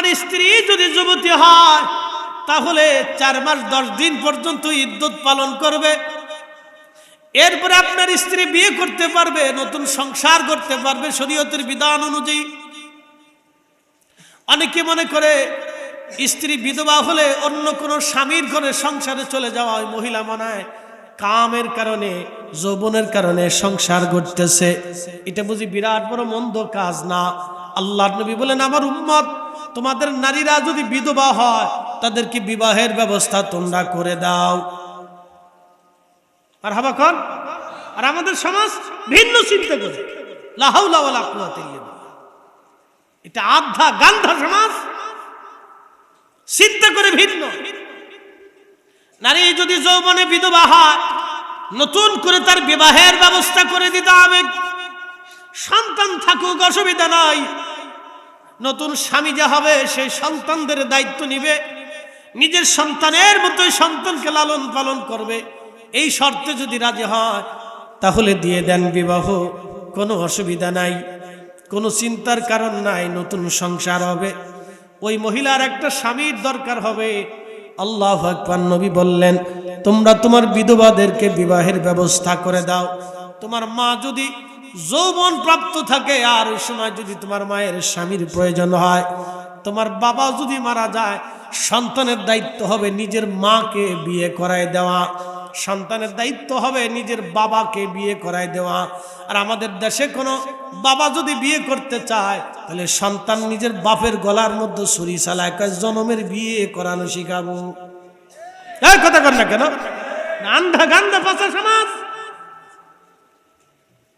আপনার স্ত্রী যদি যুবতী হয় তাহলে 4 মাস 10 দিন পর্যন্ত ইদ্যত পালন করবে। এরপরে আপনার স্ত্রী বিয়ে করতে পারবে, নতুন সংসার করতে পারবে শরীয়তের বিধান অনুযায়ী। অনেকে মনে করে স্ত্রী বিধবা হলে অন্য কোনো স্বামীর ঘরে সংসারে চলে যাওয়া, ওই মহিলা মনে হয় কামের কারণে, যৌবনের কারণে সংসার করতেছে। এটা বুঝি বিরাট বড় মন্দ কাজ না। আল্লাহর নবী বলেন, আমার উম্মত তোমাদের নারীরা যদি বিধবা হয় তাদেরকে বিবাহের ব্যবস্থা তোমরা করে দাও। আর হাবা কন। আর আমাদের সমাজ ভিন্ন চিন্তা করে, লা হাওলা ওয়ালা কুওয়াতা ইল্লা বিল্লাহ। এটা আধা গান্ধা সমাজ, চিন্তা করে ভিন্ন। নারী যদি যৌবনে বিধবা হয় নতুন করে তার বিবাহের ব্যবস্থা করে দিতে হবে। সন্তান থাকুক অসুবিধা নাই, নতুন স্বামী যা হবে সেই সন্তানদের দায়িত্ব নিবে, নিজের সন্তানের মতোই সন্তানকে লালন পালন করবে। এই শর্তে যদি রাজি হয় তাহলে দিয়ে দেন বিবাহ, কোনো অসুবিধা নাই, কোনো চিন্তার কারণ নাই। নতুন সংসার হবে, ওই মহিলার একটা স্বামীর দরকার হবে। আল্লাহু আকবার। নবী বললেন, তোমরা তোমার বিধবাদেরকে বিবাহের ব্যবস্থা করে দাও। তোমার মা যদি যৌবন প্রাপ্ত থাকে আর ওই সময় যদি তোমার মায়ের স্বামীর প্রয়োজন হয়, তোমার বাবা যদি মারা যায়, সন্তানের দায়িত্ব হবে নিজের মাকে বিয়ে করায় দেওয়া, সন্তানের দায়িত্ব হবে নিজের বাবাকে বিয়ে করায় দেওয়া। আর আমাদের দেশে কোনো বাবা যদি বিয়ে করতে চায় তাহলে সন্তান নিজের বাপের গলার মধ্যে ছুরি চালায়, জনমের বিয়ে করানো শিখাবো। এই কথা কর না কেন? আন্ধা গান্ধা পচা সমাজ,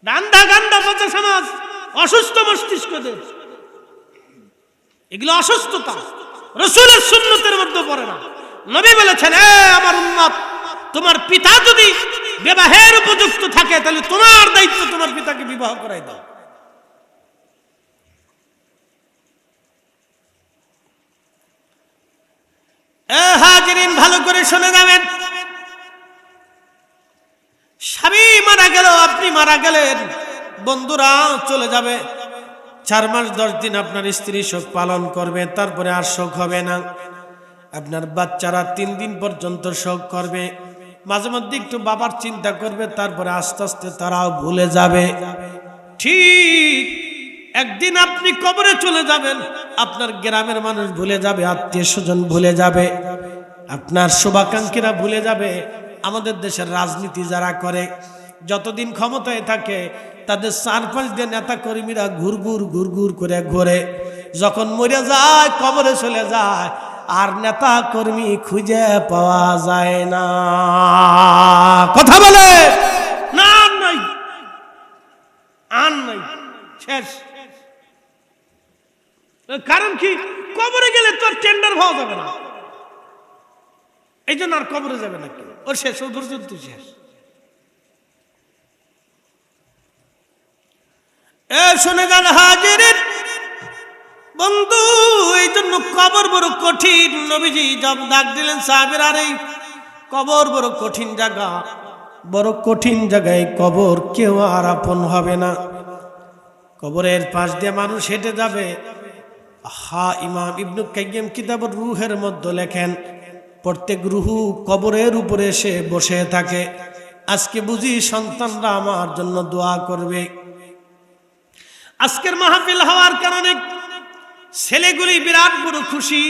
আন্ধা গান্ধা পচা সমাজ, অসুস্থ মস্তিষ্কদের। এগুলো অসুস্থতা, রাসূলের সুন্নতের মধ্যে পড়ে না। নবী বলেছেন, আমার উম্মত, তোমার পিতা যদি বিবাহের উপযুক্ত থাকে তাহলে তোমার দায়িত্ব তোমার পিতাকে বিবাহ করাই দাও। হাজিরিন, ভালো করে শুনে যাবেন। স্বামী মারা গেল, আপনি মারা গেলেন, বন্ধুরা চলে যাবে। 4 মাস 10 দিন আপনার স্ত্রী শোক পালন করবে, তারপরে আর শোক হবে না। আপনার বাচ্চারা 3 দিন পর্যন্ত শোক করবে, মাঝে মধ্যে একটু বাবার চিন্তা করবে, তারপরে আস্তে আস্তে তারাও ভুলে যাবে। ঠিক একদিন আপনি কবরে চলে যাবেন, আপনার গ্রামের মানুষ ভুলে যাবে, আত্মীয় স্বজন ভুলে যাবে, আপনার শুভাকাঙ্ক্ষীরা ভুলে যাবে। আমাদের দেশের রাজনীতি যারা করে, যতদিন ক্ষমতায় থাকে তাদের 4-5 দিন নেতা কর্মীরা ঘুরঘুর করে ঘোরে, যখন মরে যায় কবরে চলে যায় আর নেতা কর্মী খুঁজে পাওয়া যায় না। কথা বলে না, নাই আর নাই, শেষ। কারণ কি? কবরে গেলে তো টেন্ডার পাওয়া যাবে না, এই জন্য আর কবরে যাবে না কেউ, ওর শেষ, ও পর্যন্ত শেষ। শুনে যান হাজিরিন বন্ধু, এই জন্য কবর বড় কঠিন। নবীজি জব ডাক দিলেন সাহাবীরা, এই কবর বড় কঠিন জায়গা, বড় কঠিন জায়গায় কবর, কেউ আর আপন হবে না। কবরের পাশ দিয়ে মানুষ হেঁটে যাবে। ইমাম ইবনে কাইয়্যিম কিতাবুর রূহের মধ্যে লেখেন, প্রত্যেক রুহু কবরের উপরে এসে বসে থাকে। আজকে বুঝি সন্তানরা আমার জন্য দোয়া করবে। আজকের মাহফিল হওয়ার কারণে ছেলেগুলি বিরাট বড় খুশি,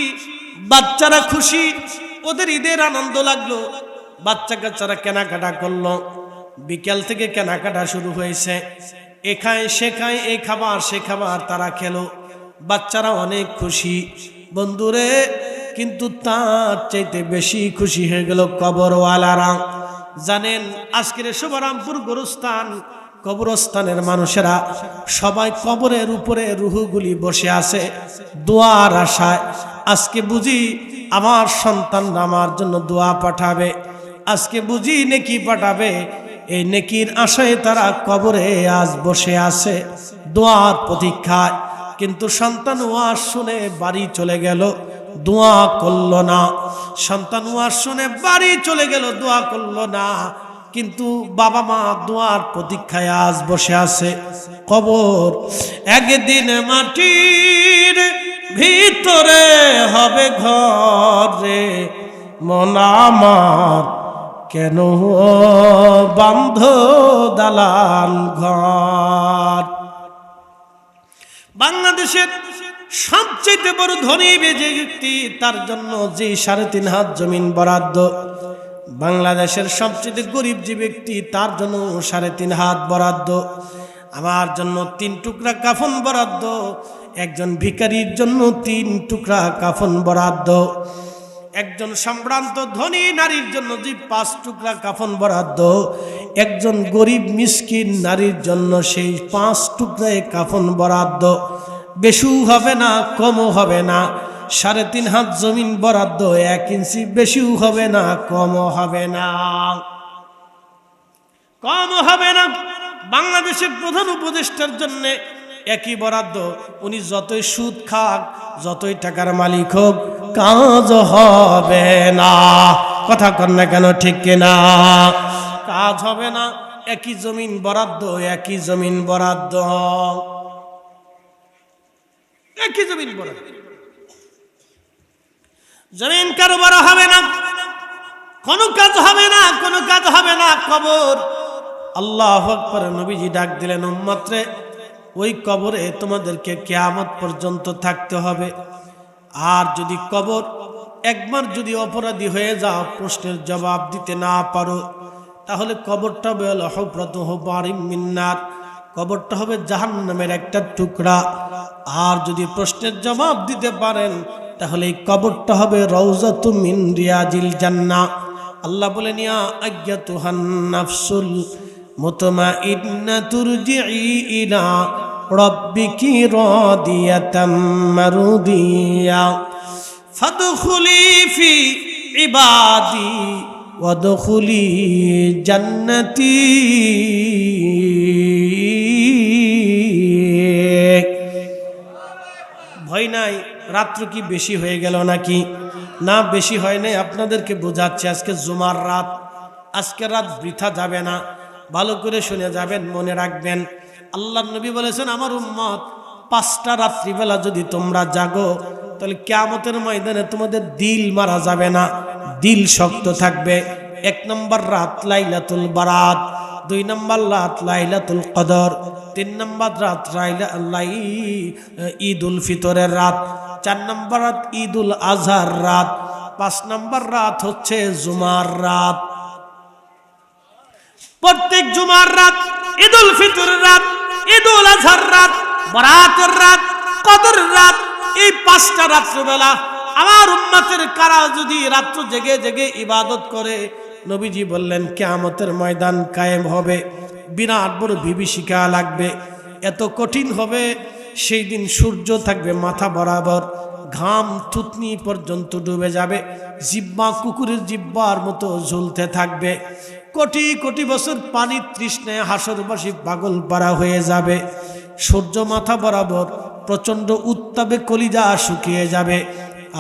বাচ্চারা খুশি, ওদের ঈদের আনন্দ লাগলো। বাচ্চা কাচ্চারা কেনাকাটা করলো, বিকেল থেকে কেনাকাটা শুরু হয়েছে। এখায় সেখায় এই খাবার সে খাবার তারা খেলো, বাচ্চারা অনেক খুশি। বন্ধুরে, কিন্তু তার চাইতে বেশি খুশি হয়ে গেল কবরওয়ালারা। জানেন, আজকের শুভরামপুর গোরস্থান, কবরস্থানের মানুষেরা সবাই কবরের উপরে রুহুগুলি বসে আছে দোয়ার আশায়। আজকে বুঝি আমার সন্তান আমার জন্য দোয়া পাঠাবে, আজকে বুঝি নেকি পাঠাবে। এই নেকির আশায় তারা কবরে আজ বসে আছে দোয়ার প্রতীক্ষায়। কিন্তু সন্তান ওয়াজ শুনে বাড়ি চলে গেল, দোয়া করলো না। সন্তান ওয়াজ শুনে বাড়ি চলে গেল, দোয়া করলো না। কিন্তু বাবা মা দোয়ার প্রতীক্ষায় আজ বসে আছে কবর। একদিন মাটির ভিতরে হবে ঘরে মন আমার কেন বান্ধ দালান ঘর। বাংলাদেশের সবচেয়ে বড় ধনী যে ব্যক্তি তার জন্য যে 3.5 হাত জমিন বরাদ্দ, বাংলাদেশের সবচেয়ে গরিব যে ব্যক্তি তার জন্য 3.5 হাত বরাদ্দ, আমার জন্য 3 টুকরা কাফন বরাদ্দ, একজন ভিখারির জন্য 3 টুকরা কাফন বরাদ্দ, একজন সম্ভ্রান্ত ধনী নারীর জন্য যে 5 টুকরা কাফন বরাদ্দ, একজন গরিব মিসকিন নারীর জন্য সেই 5 টুকরায় কাফন বরাদ্দ। বেশিও হবে না কমও হবে না, 3.5 হাত জমিন বরাদ্দ, 1 ইঞ্চি বেশিও হবে না কমও হবে না, কমও হবে না। বাংলাদেশের প্রধান উপদেষ্টার জন্য একই বরাদ্দ, উনি যতই সুদ খাক যতই টাকার মালিক হোক কাজ হবে না। কথা কন না কেন, ঠিক কিনা? কাজ হবে না। একই জমিন বরাদ্দ, একই জমিন বরাদ্দ, একই জমিন বরাদ্দ। জমিন কারো বড় হবে না, কোনো কাজ হবে না, কোনো কাজ হবে না। কবর, আল্লাহু আকবার, নবীজি ডাক দিলেন, উম্মত রে ওই কবরে তোমাদেরকে কিয়ামত পর্যন্ত থাকতে হবে। আর যদি কবর একবার যদি অপরাধী হয়ে যাও, প্রশ্নের জবাব দিতে না পারো, তাহলে কবরটা হবে হুফরাতুহু বারিম মিন্নার, কবরটা হবে জাহান্নামের একটা টুকরা। আর যদি প্রশ্নের জবাব দিতে পারেন তাহলে এই কবরটা হবে রাউযাতুম মিন রিয়াজিল জান্নাহ। আল্লাহ বলেন, ইয়া আইয়াতুহান নাফসুল মুতমাইন্নাতুর রজিই ইলা রাব্বিকি রাদিয়াতাম মারদিয়া ফাদখুলি ফি ইবাদি ওয়াদখুলি জান্নাতি। ভয় নাই? রাত্র কি বেশি হয়ে গেল নাকি? না, বেশি হয় নাই। আপনাদেরকে বোঝাচ্ছি, আজকে জুমার রাত, আজকে রাত বৃথা যাবে না। ভালো করে শুনে যাবেন, মনে রাখবেন। আল্লাহর নবী বলেছেন, আমার উম্মত 5টা রাত্রিবেলা যদি তোমরা জাগো তাহলে কিয়ামতের ময়দানে তোমাদের দিল মারা যাবে না, দিল শক্ত থাকবে। 1 নম্বর রাত লাইলাতুল বারাত, 2 নম্বর রাত লাইলাতুল কদর, 3 নম্বর রাত ঈদুল ফিতরের রাত, 4 নম্বর রাত ঈদুল আজহার রাত, 5 নম্বর রাত হচ্ছে জুমার রাত। প্রত্যেক জুমার রাত, ঈদুল ফিতরের রাত, ঈদুল আজহার রাত, বরাতের রাত, কদরের রাত, এই 5টা রাত্রিবেলা আমার উম্মতের কারা যদি রাত্র জেগে জেগে ইবাদত করে, নবীজি বললেন কিয়ামতের ময়দান কায়েম হবে। বিরাট বড় বিভীষিকা লাগবে, এত কঠিন হবে। সেই দিন সূর্য থাকবে মাথা বরাবর, ঘাম থুতনি পর্যন্ত ডুবে যাবে, জিহ্বা কুকুরের জিহ্বার মতো ঝুলতে থাকবে। কোটি কোটি বছর পানি তৃষ্ণায় হাসরবাসী পাগল পারা হয়ে যাবে। সূর্য মাথা বরাবর, প্রচন্ড উত্তাপে কলিজা শুকিয়ে যাবে,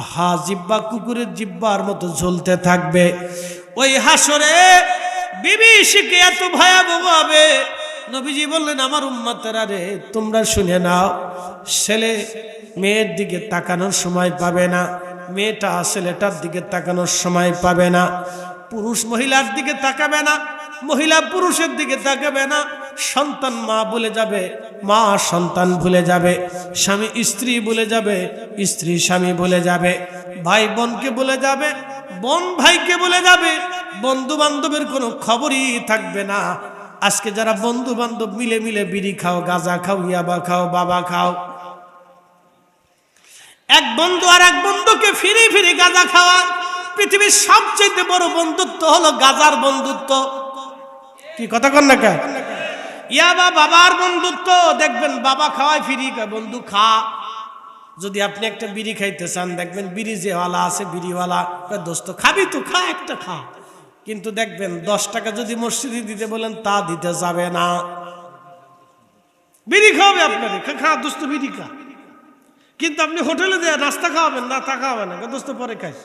আহা, জিহ্বা কুকুরের জিহ্বার মতো ঝুলতে থাকবে। ওই হাসরে বিভীষিকা এত ভয়াবহ হবে। নবীজি বললেন, আমার উম্মতেরা রে, তোমরা শুনে নাও, ছেলে মেয়ের দিকে তাকানোর সময় পাবে না, মেয়েটা ছেলেটার দিকে তাকানোর সময় পাবে না, পুরুষ মহিলার দিকে তাকাবে না, মহিলা পুরুষের দিকে তাকাবে না, সন্তান মা ভুলে যাবে, মা সন্তান ভুলে যাবে, স্বামী স্ত্রী ভুলে যাবে, স্ত্রী স্বামী ভুলে যাবে, ভাই বোনকে ভুলে যাবে, বোন ভাইকে ভুলে যাবে, বন্ধু বান্ধবের কোনো খবরই থাকবে না। আজকে যারা বন্ধু বান্ধব মিলে মিলে বিড়ি খাও, গাঁজা খাও, ইয়াবা খাও, বাবা খাও, এক বন্ধু আর এক বন্ধুকে ফিরে ফিরে গাঁজা খাওয়া। পৃথিবীর সবচেয়ে বড় বন্ধুত্ব হলো গাঁজার বন্ধুত্ব। কি কথা কন না? ইয়াবা বাবার বন্ধুত্ব। দেখবেন বাবা খাওয়ায় ফিরি, বন্ধু খা। যদি আপনি একটা বিড়ি খাইতে চান, দেখবেন বিড়ি যেওয়ালা আছে, বিড়িওয়ালা দোস্ত খাবি তো খা, একটা খা। কিন্তু দেখবেন 10 টাকা যদি মসজিদে দিতে বলেন তা দিতে যাবে না, বিড়ি খাওয়াবে আপনাকে, খা দোস্ত বিড়ি খা। কিন্তু আপনি হোটেলে যে নাস্তা খাওয়াবেন না, তা খাওয়াবেন না, দোস্ত পরে খাইস।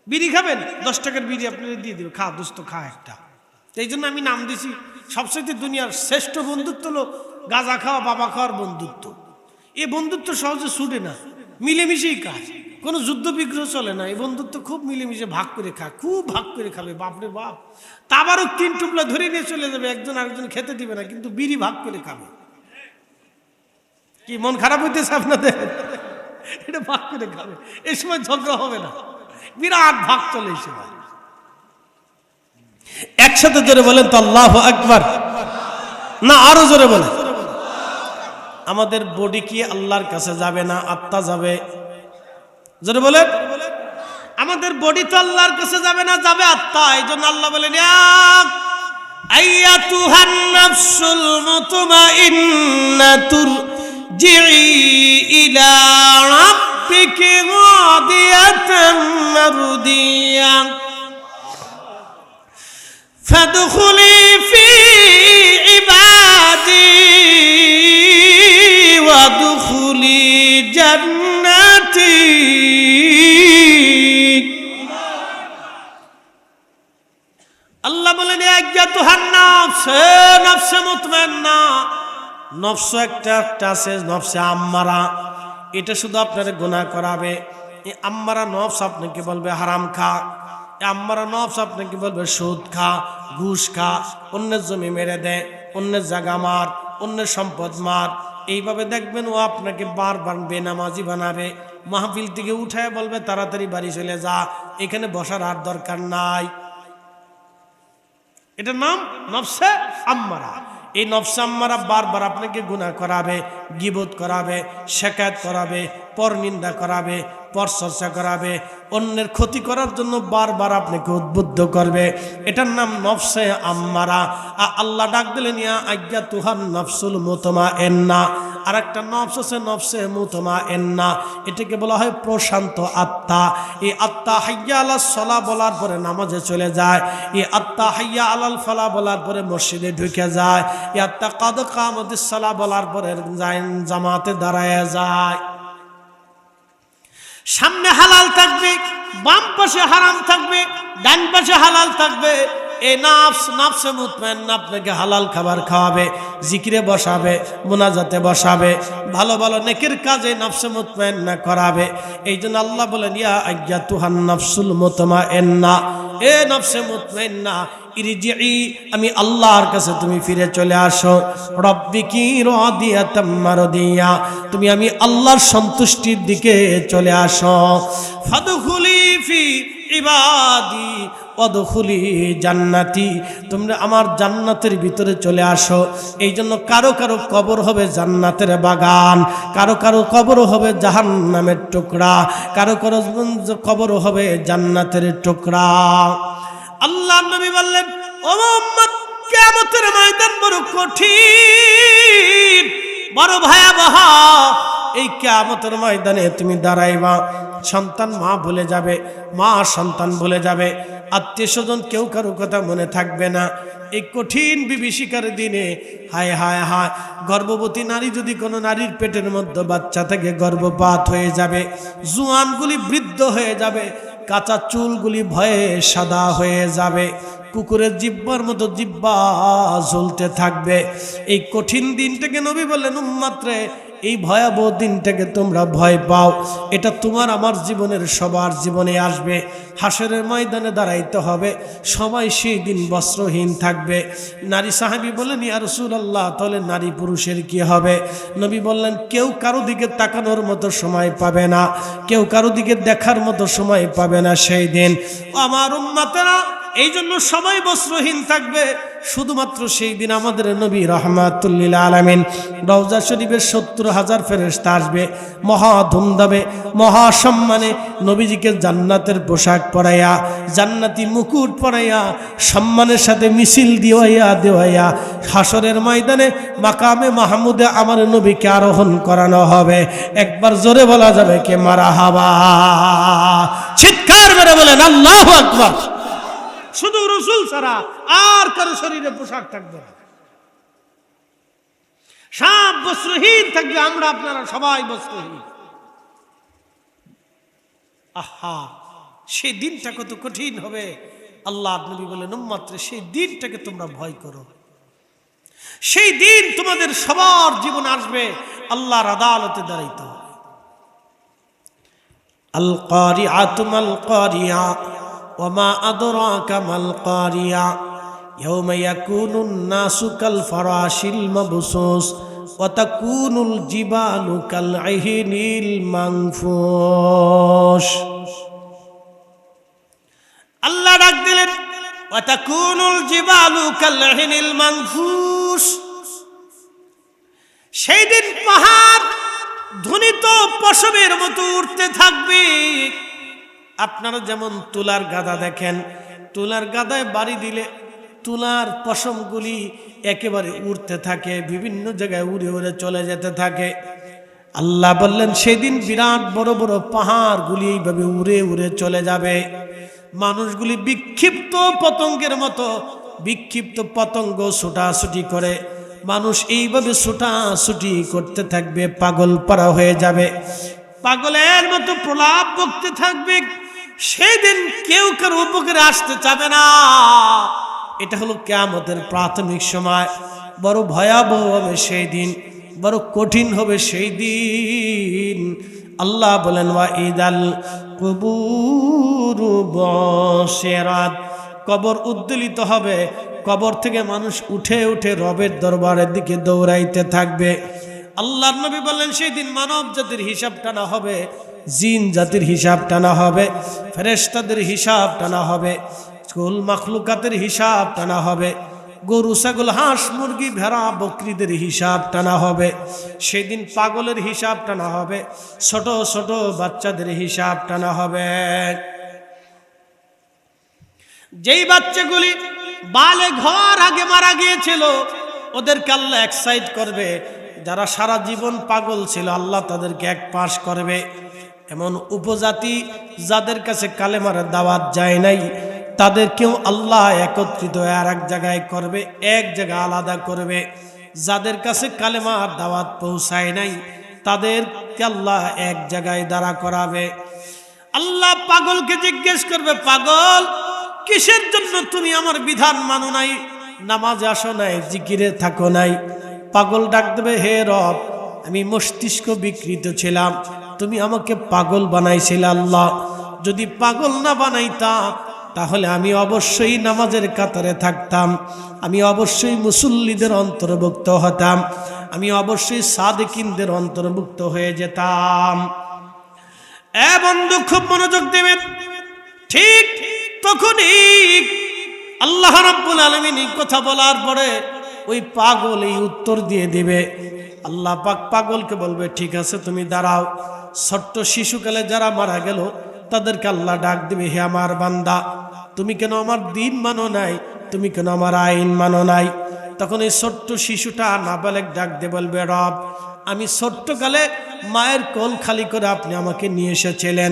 বিড়ি খাবেন, 10 টাকার বিড়ি আপনি দিয়ে দিবে, খা দোস্ত খা একটা। এই জন্য আমি নাম দিছি সবচেয়ে দুনিয়ার শ্রেষ্ঠ বন্ধুত্ব হলো গাঁজা খাওয়া বাবা খাওয়ার বন্ধুত্ব। এই বন্ধুত্ব সহজে ছুটে না। মিলেমিশেই কাজ, কোনো যুদ্ধ বিগ্রহ চলে না। এই বন্ধুত্ব খুব মিলেমিশে ভাগ করে খায়, খুব ভাগ করে খাবে। বাপরে বাপ, তাবারও 3 টুকরা ধরে নিয়ে চলে যাবে, একজন আরেকজন খেতে দিবে না, কিন্তু বিড়ি ভাগ করে খাবে। কি মন খারাপ হইতেছে আপনাদের? এটা ভাগ করে খাবে, এই সময় ঝগড়া হবে না, বিরাট ভাগ চলে এসে। একসাথে জোরে বলেন তো আল্লাহু আকবার, না আরো জোরে বলেন। আমাদের বডি কি আল্লাহর কাছে যাবে না আত্মা যাবে? জোরে বলেন। আমাদের বডি তো আল্লাহর কাছে যাবে না, যাবে আত্মা। এই জন্য আল্লাহ বলেন আইয়াতুহান নাফসুল মুতমাইন্নাতুর জিই ইলা রাব্বিকি রাদিয়াতাম মারদিয়া ফাদখুলি ফি ইবাদি ওয়াদখুলি জান্নাতি। আল্লাহ বলেন আইয়াতুহান নাফস, নফসে মুতমাইন্না, নফস একটা আছে নফসে আম্মারা। এটা শুধু আপনার গুনাহ করাবে। এই আম্মারা নফস আপনাকে বলবে হারাম খা, আম্মারা নফস আপনাকে বলবে সুদ খা, ঘুষ খা, অন্যের জমি মেরে দে, অন্যের জায়গা মার, অন্যের সম্পদ মার। এইভাবে দেখবেন ও আপনাকে বারবার বেনামাজি বানাবে। মাহফিল থেকে উঠায় বলবে তাড়াতাড়ি বাড়ি চলে যা, এখানে বসার আর দরকার নাই। এটার নাম নফসে আম্মারা। এই নফসে আম্মারা বারবার আপনাকে গুনাহ করাবে, গীবত করাবে, শিকায়ত করাবে, পরনিন্দা করাবে, পরচর্চা করাবে, অন্যের ক্ষতি করার জন্য বারবার আপনাকে উদ্বুদ্ধ করবে। এটার নাম নফসে আম্মারা। আল্লাহ ডাক দিলেন ইয়া আইয়াতুহান নাফসুল মুতমাইন্না। আর একটা নফস আছে নফসে মুতমাইন্না, এটাকে বলা হয় প্রশান্ত আত্মা। এই আত্মা হাইয়া আলাস সালাহ বলার পরে নামাজে চলে যায়, এই আত্মা হাইয়া আলাল ফালাহ বলার পরে মসজিদে ঢুকে যায়, এই আত্মা কাদ কামাতিস সালাহ বলার পরে জামাতে দাঁড়ায় যায়। সামনে হালাল থাকবে, বাম পাশে হারাম থাকবে, ডান পাশে হালাল থাকবে। এই নফসে মুতমাইন্না আপনাকে হালাল খাবার খাওয়াবে, জিকিরে বসাবে, মুনাজাতে বসাবে, ভালো ভালো নেকের কাজে নফসে মুতমাইন্না করাবে। এই জন্য আল্লাহ বলেন ইয়া আইয়াতুহান নাফসুল মুতমাইন্না, এ নফসে মুতমাইন্না ইরজিই, আমি আল্লাহর কাছে তুমি ফিরে চলে আসো। রব্বিকি রাদিয়াতাম মারদিয়া, তুমি আমি আল্লাহর সন্তুষ্টির দিকে চলে আসো। ফাদখুলি ফি ইবাদি ওয়াদখুলি জান্নাতি, তোমরা আমার জান্নাতের ভিতরে চলে আসো। এই জন্য কারো কারো কবর হবে জান্নাতের বাগান, কারো কারো কবর হবে জাহান্নামের টুকরা, কারো কারো কবর হবে জান্নাতের টুকরা। আল্লাহ নবী বললেন ও মুহাম্মদ, কিয়ামতের ময়দান বড় কঠিন, বড় ভয়াবহ। এই কিয়ামতের ময়দানে তুমি দাঁড়াইবা, সন্তান মা ভুলে যাবে, মা সন্তান ভুলে যাবে, আত্মীয় স্বজন কেউ কারো কথা মনে থাকবে না। এই কঠিন বিভীষিকার দিনে হায় হায় হায়, গর্ভবতী নারী যদি কোনো নারীর পেটের মধ্যে বাচ্চা থেকে গর্ভপাত হয়ে যাবে, জুয়ানগুলি বৃদ্ধ হয়ে যাবে, কাঁচা চুলগুলি ভয়ে সাদা হয়ে যাবে, কুকুরের জিহ্বার মতো জিহ্বা জ্বলতে থাকবে। এই কঠিন দিনটাকে নবী বললেন উম্মত রে, এই ভয়াবহ দিনটাকে তোমরা ভয় পাও, এটা তোমার আমার জীবনের সবার জীবনে আসবে। হাসরের ময়দানে দাঁড়াইতে হবে, সবাই সেই দিন বস্ত্রহীন থাকবে। নারী সাহাবী বলেন ইয়া রাসূলুল্লাহ, তাহলে নারী পুরুষের কি হবে? নবী বললেন কেউ কারো দিকে তাকানোর মতো সময় পাবে না, কেউ কারো দিকে দেখার মতো সময় পাবে না সেই দিন। আমার উম্মতেরা, এই জন্য সবাই বস্ত্রহীন থাকবে। শুধুমাত্র সেই দিন আমাদের নবী রাহমাতুল লিল আলামিন রওজা শরীফের 70,000 ফেরেশতা আসবে, মহা ধুমধামে মহা সম্মানে নবীজিকে জান্নাতের পোশাক পরাইয়া, জান্নাতি মুকুট পরাইয়া, সম্মানের সাথে মিছিল দেওয়াইয়া হাসরের ময়দানে মাকামে মাহমুদে আমার নবীকে আরোহণ করানো হবে। একবার জোরে বলা যাবে কে মারহাবা? চিৎকার মেরে বলেন আল্লাহু আকবার। শুধু রাসূল ছাড়া আর কারো শরীরে পোশাক থাকবে না, সব বস্ত্রহীন থাকবে। আমরা আপনারা সবাই বস্ত্রহীন। আহা, সেই দিনটা কত কঠিন হবে। আল্লাহ নবী বলেন উম্মত রে, সেই দিনটাকে তোমরা ভয় করো। সেই দিন তোমাদের সবার জীবন আসবে, আল্লাহর আদালতে দাঁড়াইতে হবে। আল কারিআতু মাল কারিআ ওয়া মা আদরাকা মাল কারিআ ইয়াউমা ইয়াকুনুন নাসু কাল ফারাশিল মাবসুস ওয়া তাকুনুল জিবালু কাল ইহনিল মানফুশ। আল্লাহ ডাক দিলেন ওয়া তাকুনুল জিবালু কাল ইহনিল মানফুশ। সেই দিন পাহাড় ধ্বনিত পশমের মতো উঠতে থাকবে। আপনারা যেমন তুলার গাদা দেখেন, তুলার গাদায় বাড়ি দিলে তুলার পশমগুলি একেবারে উড়তে থাকে, বিভিন্ন জায়গায় উড়ে উড়ে চলে যেতে থাকে। আল্লাহ বললেন সেদিন বিরাট বড় বড় পাহাড়গুলি এইভাবে উড়ে উড়ে চলে যাবে। মানুষগুলি বিক্ষিপ্ত পতঙ্গের মতো, বিক্ষিপ্ত পতঙ্গ ছুটাছুটি করে, মানুষ এইভাবে ছুটাছুটি করতে থাকবে, পাগল পারা হয়ে যাবে, পাগলের মতো প্রলাপ বকতে থাকবে। সেদিন কেউ কারো উপকারে আসতে চাবে না। এটা হলো কিয়ামতের প্রাথমিক সময়। বড় ভয়াবহ হবে সেই দিন, বড় কঠিন হবে সেই দিন। আল্লাহ বলেন ওয়া ইদাল কুবুরু বুশিরাত, কবর উদ্দোলিত হবে, কবর থেকে মানুষ উঠে উঠে রবের দরবারের দিকে দৌড়াইতে থাকবে। আল্লাহর নবী বললেন সেই দিন মানব জাতির হিসাব টানা হবে, জিন জাতির হিসাব টানা হবে, ফেরেশতাদের হিসাব টানা হবে, কুল মাখলুকাতের হিসাব টানা হবে, গরু ছাগল হাঁস মুরগি ভেড়া বকরিদের হিসাব টানা হবে। সেদিন পাগলের হিসাব টানা হবে, ছোট ছোট বাচ্চাদের হিসাব টানা হবে। যেই বাচ্চাগুলি বালেগ হওয়ার আগে মারা গিয়েছিল ওদেরকে আল্লাহ এক্সাইট করবে। যারা সারা জীবন পাগল ছিল আল্লাহ তাদেরকে এক পাশ করবে। এমন উপজাতি যাদের কাছে কালেমার দাওয়াত যায় নাই তাদেরকেও আল্লাহ একত্রিত আর এক জায়গায় করবে, এক জায়গা আলাদা করবে। যাদের কাছে কালেমার দাওয়াত পৌঁছায় নাই তাদেরকে আল্লাহ এক জায়গায় দাঁড়া করাবে। আল্লাহ পাগলকে জিজ্ঞেস করবে, পাগল কিসের জন্য তুমি আমার বিধান মানো নাই, নামাজে আসো নাই, জিকিরে থাকো নাই? পাগল ডাক দেবে, হে রব আমি মস্তিষ্ক বিকৃত ছিলাম, তুমি আমাকে পাগল বানাইছিলে আল্লাহ। যদি পাগল না বানাইতা তাহলে আমি অবশ্যই নামাজের কাতারে থাকতাম, আমি অবশ্যই মুসল্লিদের অন্তর্ভুক্ত হতাম, আমি অবশ্যই সাদেকিনদের অন্তর্ভুক্ত হয়ে যেতাম। এ বন্ধু খুব মনোযোগ দেবেন। ঠিক তখনই আল্লাহ রাব্বুল আলামিন এই কথা বলার পরে ওই পাগল এই উত্তর দিয়ে দিবে। আল্লাহ পাক পাগলকে বলবে, ঠিক আছে তুমি দাঁড়াও। ছোট্ট শিশুকালে যারা মারা গেল তাদেরকে আল্লাহ ডাক দিবে, হে আমার বান্দা তুমি কেন আমার দিন মানো নাই, তুমি কেন আমার আইন মানো নাই? তখন এই ছোট্ট শিশুটা নাবালেগ ডাক দিয়ে বলবে, রব আমি ছোট্টকালে মায়ের কোল খালি করে আপনি আমাকে নিয়ে এসেছিলেন,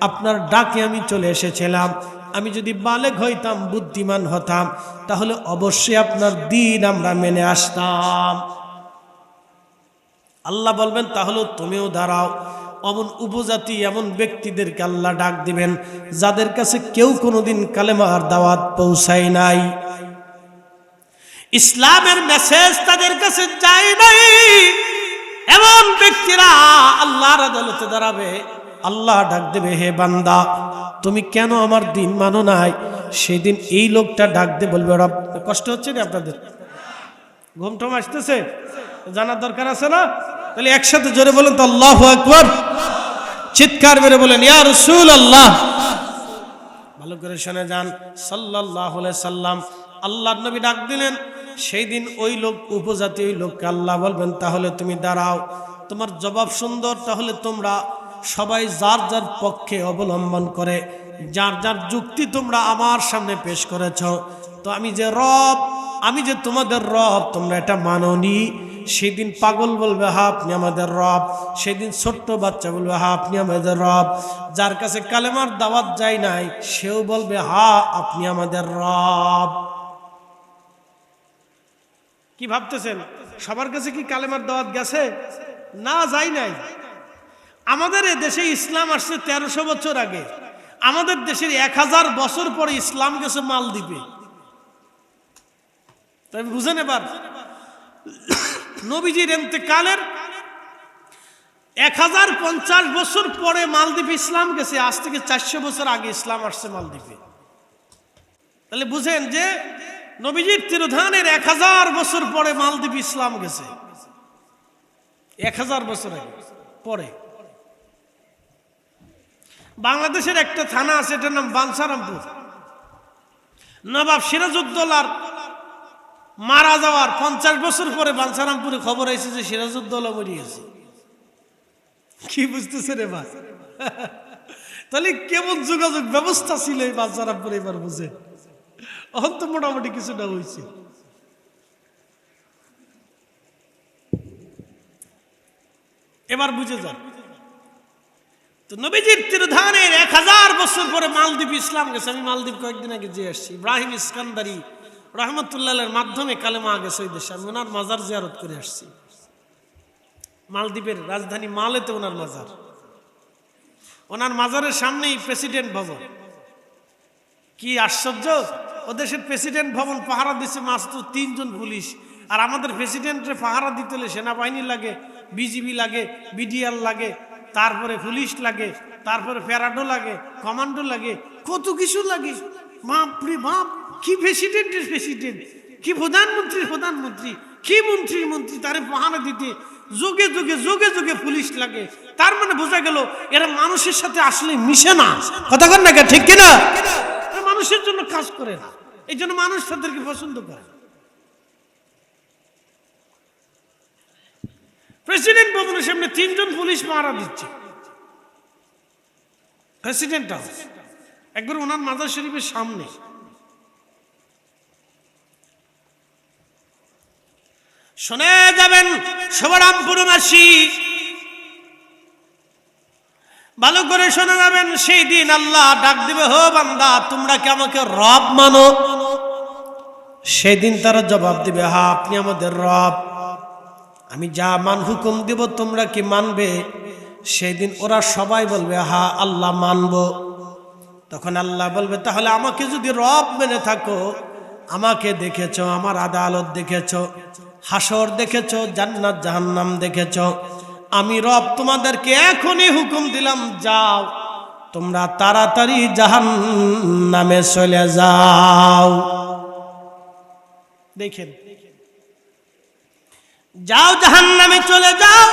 আপনার ডাকে আমি চলে এসেছিলাম। আমি যদি বালেগ হইতাম, বুদ্ধিমান হতাম, তাহলে অবশ্যই আপনার দিন আমরা মেনে আসতাম। আল্লাহ বলবেন তাহলে তুমিও দাঁড়াও। এমন উপজাতি এমন ব্যক্তিদেরকে আল্লাহ ডাক দিবেন যাদের কাছে কেউ কোনোদিন কালেমার দাওয়াত পৌঁছায় নাই, ইসলামের মেসেজ তাদের কাছে যায় নাই। এমন ব্যক্তিরা আল্লাহর আদালতে দাঁড়াবে। আল্লাহ ডাক দেবে, হে বান্দা তুমি কেন আমার দিন মানো নাই? সেদিন এই লোকটা ডাক দিয়ে বলবে, রব কষ্ট হচ্ছে না আপনাদের? ঘুমটম আসতেছে? জানার দরকার আছে না? তাহলে একসাথে জোরে বলেন তো আল্লাহু আকবার, চিৎকার মেরে বলেন ইয়া রাসূলুল্লাহ। ভালো করে শুনে যান, সাল্লাল্লাহু আলাইহি সাল্লাম আল্লাহর নবী ডাক দিলেন। সেই দিন ওই লোক উপজাতি, ওই লোককে আল্লাহ বলবেন তাহলে তুমি দাঁড়াও, তোমার জবাব সুন্দর। তাহলে তোমরা সবাই যার যার পক্ষে অবলম্বন করে যার যার যুক্তি তোমরা আমার সামনে পেশ করেছ, তো আমি যে রব, আমি যে তোমাদের রব, তোমরা এটা মানোনি। সেদিন পাগল বলবে, হ্যাঁ আপনি আমাদের রব। সেদিন ছোট্ট বাচ্চা বলবে, হ্যাঁ আপনি আমাদের রব। যার কাছে কালেমার দাওয়াত যায় নাই সেও বলবে, হ্যাঁ আপনি আমাদের রব। কি ভাবতেছেন সবার কাছে কি কালেমার দাওয়াত গেছে? না, যায় নাই। আমাদের এই দেশে ইসলাম আসছে 1300 বছর আগে, আমাদের দেশের 1000 বছর পরে ইসলাম গেছে মালদ্বীপে। তাই বুঝেন এবার নবীজির ইন্তেকালের 1050 বছর পরে মালদ্বীপ ইসলাম গেছে, আজ থেকে 400 বছর আগে ইসলাম আসছে মালদ্বীপে। তাহলে বুঝেন যে নবীজির তিরোধানের 1000 বছর পরে মালদ্বীপ ইসলাম গেছে, 1000 বছর আগে পরে। বাংলাদেশের একটা থানা আছে, এটার নাম বাঞ্ছারামপুর। নবাব সিরাজউদ্দৌলার মারা যাওয়ার 50 বছর পরে বাঞ্ছারামপুরে খবর এসেছে যে সিরাজউদ্দৌলা মরে গেছে। কি বুঝতেছে রে ভাই? তাহলে কেমন যোগাযোগ ব্যবস্থা ছিল এই বাঞ্ছারামপুরে, এবার বুঝে। এখন তো মোটামুটি কিছুটা হয়েছে। এবার বুঝে যান তো নবীজির তিরোধানের 1000 বছর পরে মালদ্বীপ ইসলাম গেছে। আমি মালদ্বীপ কয়েকদিন আগে যে আসছি, ইব্রাহিম ইস্কান্দারি রহমতুল্লাহের মাধ্যমে কালেমা গেছে ওই দেশে। আমি ওনার মাজার জিয়ারত করে আসছি। মালদ্বীপের রাজধানী মালেতে ওনার মাজার। ওনার মাজারের সামনেই প্রেসিডেন্ট ভবন। কি আশ্চর্য, ও দেশের প্রেসিডেন্ট ভবন পাহারা দিচ্ছে মাত্র 3 জন পুলিশ। আর আমাদের প্রেসিডেন্টের পাহারা দিতে হলে সেনাবাহিনী লাগে, বিজিবি লাগে, বিডিআর লাগে, তারপরে পুলিশ লাগে, তারপরে প্যারাডো লাগে, কমান্ডো লাগে, কত কিছু লাগে। বাপরে বাপ, কি প্রেসিডেন্টের প্রেসিডেন্ট, কি প্রধানমন্ত্রীর প্রধানমন্ত্রী, কি মন্ত্রীর মন্ত্রী, তারে পাহারা দিতে যুগে যুগে যুগে যুগে পুলিশ লাগে। তার মানে বোঝা গেল এরা মানুষের সাথে আসলে মিশে না। কথা কন না, ঠিক কিনা? মানুষের জন্য কাজ করে না, এই জন্য মানুষ তাদেরকে পছন্দ করে। প্রেসিডেন্ট ভবনের সামনে 3 জন পুলিশ পাহারা দিচ্ছে। প্রেসিডেন্ট হাউস একবার ওনার মাজার শরীফের সামনে। শুনে যাবেন শিবরামপুরবাসী, ভালো করে শোনা যাবেন। সেই দিন আল্লাহ ডাক দিবে, হো বান্দা তোমরা কি আমাকে রব মানো? সেই দিন তারা জবাব দিবে, হ্যাঁ আপনি আমাদের রব, আমি যা মান হুকুম দিব তোমরা কি মানবে? সেই দিন ওরা সবাই বলবে, হ্যাঁ আল্লাহ মানবো। তখন আল্লাহ বলবে, তাহলে আমাকে যদি রব মেনে থাকো, আমাকে দেখেছ, আমার আদালত দেখেছ, হাসর দেখেছ, জান্নাত জাহান্নাম দেখেছ, আমি রব তোমাদেরকে এখনই হুকুম দিলাম, যাও তোমরা তাড়াতাড়ি জাহান্নামে চলে যাও। দেখেন, যাও জাহান্নামে চলে যাও।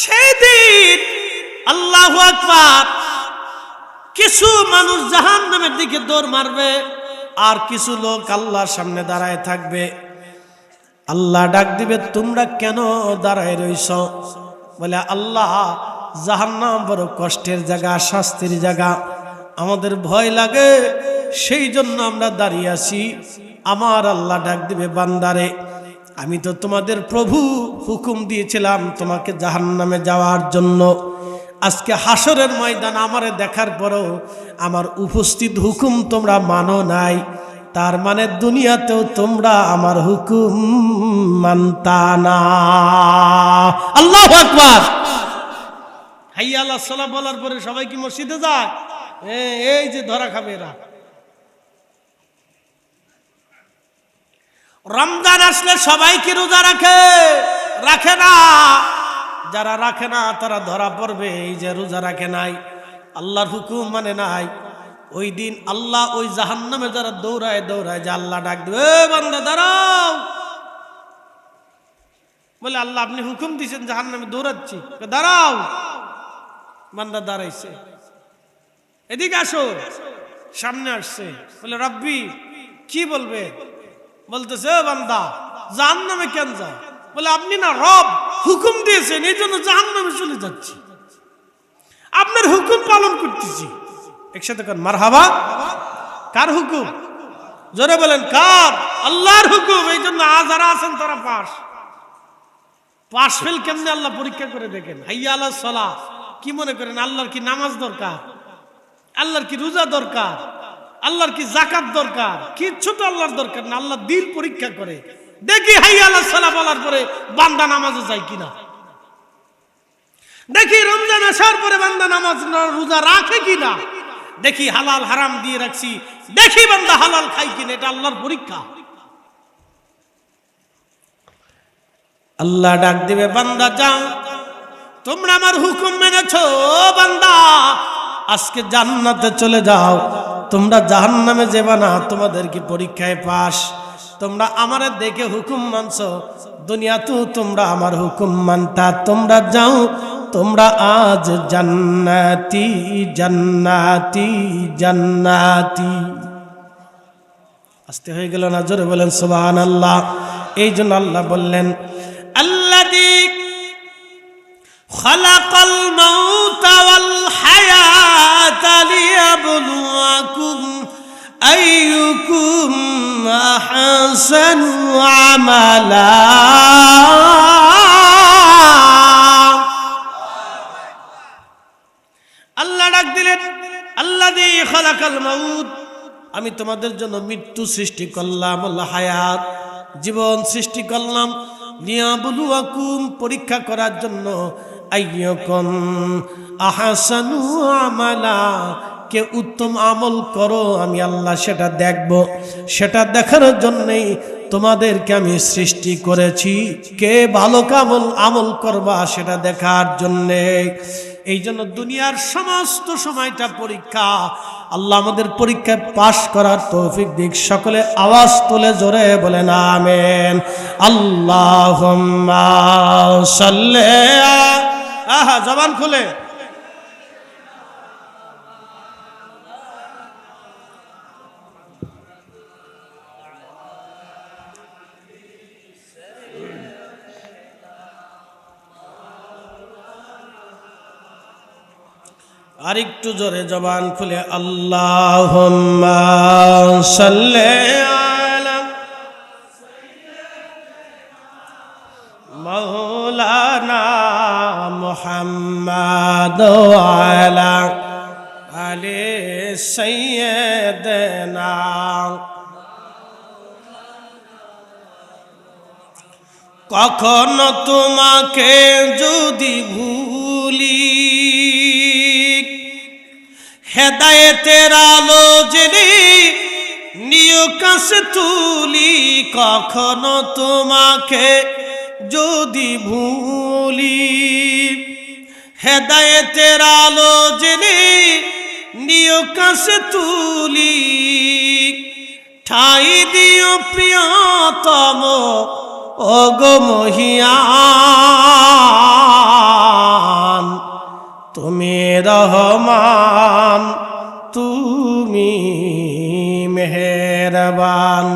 সেই দিন আল্লাহু আকবার, কিছু মানুষ জাহান্নামের দিকে দৌড় মারবে, আর কিছু লোক আল্লাহর সামনে দাঁড়ায় থাকবে। আল্লাহ ডাক দিবে, তোমরা কেন দাঁড়ায় রইছ? বলে, আল্লাহ জাহান্নাম বড় কষ্টের জায়গা, শাস্তির জায়গা, আমাদের ভয় লাগে, সেই জন্য আমরা দাঁড়িয়ে আছি। আমার আল্লাহ ডাক দিবে, বান্দারে আমি তো তোমাদের প্রভু, হুকুম দিয়েছিলাম তোমাকে জাহান্নামে যাওয়ার জন্য। আজকে হাসরের ময়দান আমারে দেখার পরও আমার উপস্থিত হুকুম তোমরা মানো নাই, তার মানে দুনিয়াতেও তোমরা আমার হুকুম মানতা না। আল্লাহু আকবার। হাইয়া আলাস সালাহ বলার পরে সবাই কি মসজিদে যায়? এই যে ধরা খাবে এরা। রমজান আসলে সবাই কি রোজা রাখে? রাখে না। যারা রাখে না তারা ধরা পড়বে, এই যে রোজা রাখে নাই, আল্লাহর হুকুম মানে নাই। ওই দিন আল্লাহ ওই জাহান্নামে যারা দৌড়ায় দৌড়ায়, যে আল্লাহ ডাক দেবে, বান্দা দাঁড়াও। বলে, আল্লাহ আপনি হুকুম দিয়েছেন জাহান্নামে দৌড়াচ্ছি, দাঁড়াও। বান্দা দাঁড়াইছে, এদিকে আসো, সামনে আসছে। বলে, রব্বি কি বলবে? বলতেছে, বান্দা জাহান্নামে কেন যাও? বলে, আপনি না রব, হুকুম দিয়েছেন, এই জন্য জাহান্নামে চলে যাচ্ছি, আপনার হুকুম পালন করতেছি। একসাথে কর মারহাবা। কার হুকুম? জোরে বলেন, কার? আল্লাহর হুকুম। এই জন্য যারা আছেন তারা পাশ ফেল কেমনে আল্লাহ পরীক্ষা করে দেখেন। হাইয়া আলাস সালাহ। কি মনে করেন আল্লাহর কি নামাজ দরকার? আল্লাহর কি রোজা দরকার? আল্লাহর কি যাকাত দরকার? কিচ্ছু তো আল্লাহর দরকার না। আল্লাহ দিল পরীক্ষা করে দেখি, হাইয়া আলাস সালাহ বলার পরে বান্দা নামাজে যায় কিনা দেখি, রমজান আসার পরে বান্দা নামাজ রোজা রাখে কিনা দেখি, হালাল হারাম দিয়ে রাখছি দেখি, বান্দা হালাল খাই কিনা। এটা আল্লাহর পরীক্ষা। আল্লাহ ডাক দিবে, বান্দা যাও তোমরা আমার হুকুম মেনেছো বান্দা, আজকে জান্নাতে চলে যাও। তোমরা জাহান্নামে যাবে না, তোমাদের কি পরীক্ষায় পাস? তোমরা আমারে দেখে হুকুম মানছো, দুনিয়াতেও তোমরা আমার হুকুম মানতা। তোমরা যাও, তোমরা আজ জান্নাতি জান্নাতি জান্নাতি। আস্তে হয়ে গেল না? জোরে বলেন সুবহানাল্লাহ। এই জন্য আল্লাহ বললেন, আল্লাযী খালাকাল মাউতা ওয়াল হায়াতা লিয়াবলুয়াকুম আইয়ুকুম আহসানু আমালা। আল্লাহ ডাক দিলেন, আল্লাযী খালাকাল মাউত, আমি তোমাদের জন্য মৃত্যু সৃষ্টি করলাম, আল্লাহ হায়াত জীবন সৃষ্টি করলাম, লিয়াবলুয়াকুম পরীক্ষা করার জন্য, আইয়ুকুম আহসানু আমালা কে উত্তম আমল করো আমি আল্লাহ সেটা দেখব। সেটা দেখার জন্যই তোমাদেরকে আমি সৃষ্টি করেছি। কে ভালো আমল করবা সেটা দেখার জন্যে। এই জন্য দুনিয়ার সমস্ত সময়টা পরীক্ষা। আল্লাহ আমাদের পরীক্ষায় পাশ করার তৌফিক দিক। সকলে আওয়াজ তুলে জোরে বলেন আমিন। আল্লাহুম্মা সাল্লি আহা জবান খুলে আর একটু জোরে জবান খুলে আল্লাহুম্মা সাল্লি আলা মাওলানা মুহাম্মাদ ওয়া আলা আলি সাইয়্যিদিনা। কখনো তোমাকে যদি ভুলি, হেদায়েতের আলো জেনে নিয় কাছে তুলি। কখনো তোমাকে যদি ভুলি, হেদায়েতের আলো জেনে নিয় কাছে তুলি। ঠাই দিও প্রিয়তম ওগো মহিয়ান, তুমি রহমান তুমি মেহেরবান।